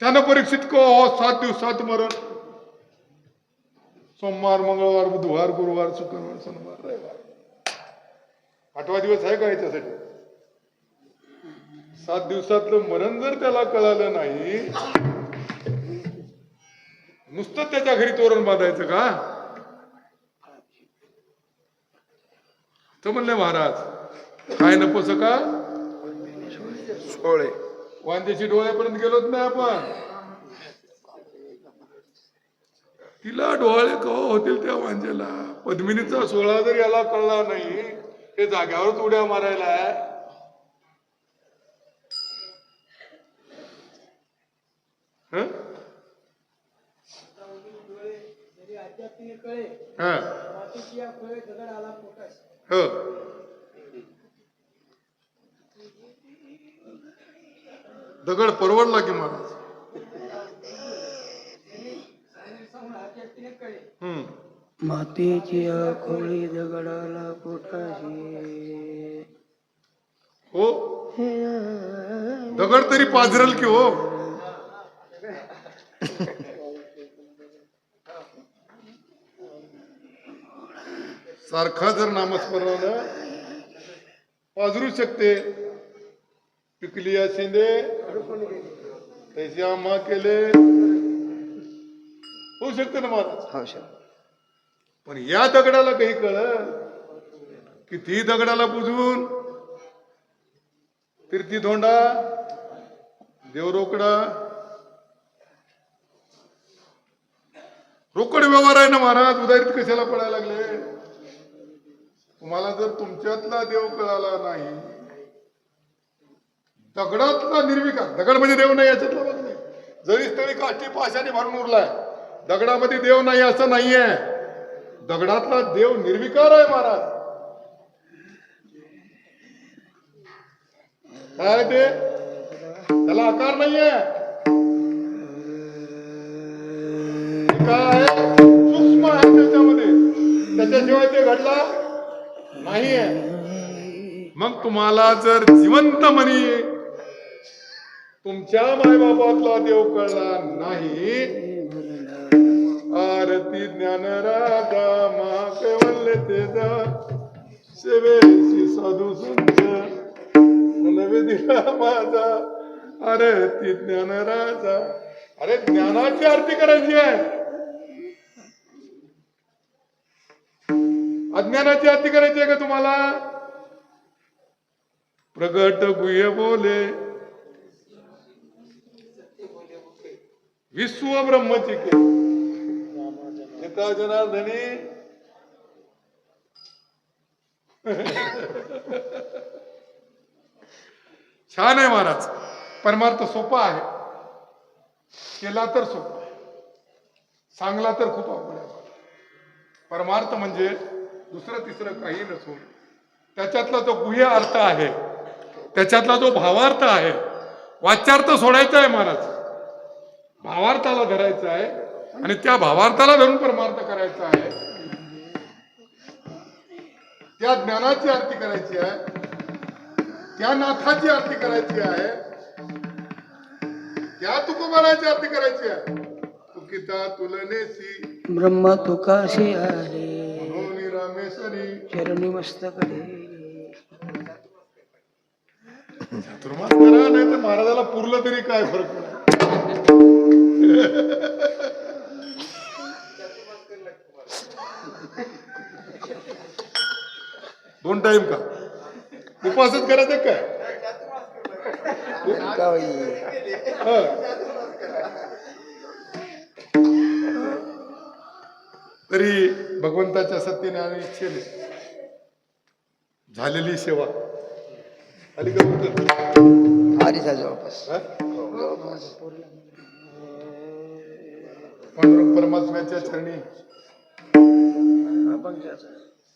त्यानं परीक्षित को 7 दिवसात मरण, सोमवार मंगळवार बुधवार गुरुवार शुक्रवार शनिवार रविवार, 8वा दिवस आहे का याच्यासाठी? 7 दिवसातलं मरण जर त्याला कळालं नाही, नुसतं त्याच्या घरी तोरण बांधायचं का? तर म्हणले महाराज काय नपुसका, डोळे वांद्याची डोळ्यापर्यंत गेलोच नाही आपण. तिला डोळे कवा होतील त्या वांजेला. पद्मिनीचा 16 जर याला कळला नाही हे जाग्यावरच उड्या मारायला आहे. हं? हं. हो. दगड परवडला की महाराज. मातीची खोळी दगडाला पोटाशी. हो दगड तरी पाझरल की हो. सारखा जर नामस्मरण पाझरू शकते. पिकलिया शिंदे त्याची आम्हा केले होऊ शकते ना महाराज. पण या दगडाला काही कळ किती दगडाला बुजून कीर्ती धोंडा देवरोकडा रोकड व्यवहार आहे ना महाराज. उदाहरित कशाला पडायला लागले. तुम्हाला जर तुमच्यातला देव कळाला नाही. दगडातला निर्विकार. दगड म्हणजे देव नाही याच्यातला बघ नाही. जरी तरी काठी पाशाने भरून उरलाय. दगडामध्ये देव नाही असं नाहीये. दगडातला देव निर्विकार आहे महाराज. काय ते त्याला आकार नाहीये. काय सूक्ष्म आहे त्याच्यामध्ये. त्याच्याशिवाय ते घडला नाहीये. मग तुम्हाला जर जिवंत मनी तुमच्या मायबापातला देव कळला नाही. आरती ज्ञान राधा मा कैवल्य तेजा सेवेशी साधू संत नवे दिला माझा. आरती ज्ञान राजा. अरे ज्ञानाची आरती करायची आहे. अज्ञानाची आरती करायची आहे का तुम्हाला. प्रगट गुह्य बोले विश्व ब्रह्मचिके एका जनार्दनी. छान आहे महाराज. परमार्थ सोपा आहे. केला तर सोपा आहे. सांगला तर खूप अवघड आहे. परमार्थ म्हणजे दुसरं तिसरं काही नसून त्याच्यातला जो गुह्य अर्थ आहे. त्याच्यातला जो भावार्थ आहे. वाच्यार्थ सोडायचा आहे महाराज. भावार्थाला धरायचा आहे आणि त्या भावार्थाला धरून परमार्थ करायचा आहे. त्या ज्ञानाची आरती करायची आहे. त्या नाथाची आरती करायची आहे. त्या तुकोबाराची आरती करायची आहे. तुकिता तुलनेसी ब्रह्म तुकाशी आले मनोनी रामेश्वरी चरणी मस्तकडे. चातुर्मास करा नाही तर महाराजाला पुरलं तरी काय फरक पडला. दोन टाइम का उपासच करायचं काय. तरी भगवंताच्या सत्तेने आणि इच्छेने झालेली सेवा आली का जवळपास. पांडुरंग परमात्म्याच्या चरणी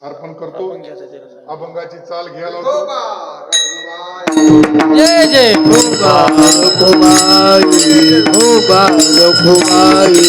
अर्पण करतो. अभंगाची चाल घ्यायला लावतो. जय जय रखुमाई रखुमाई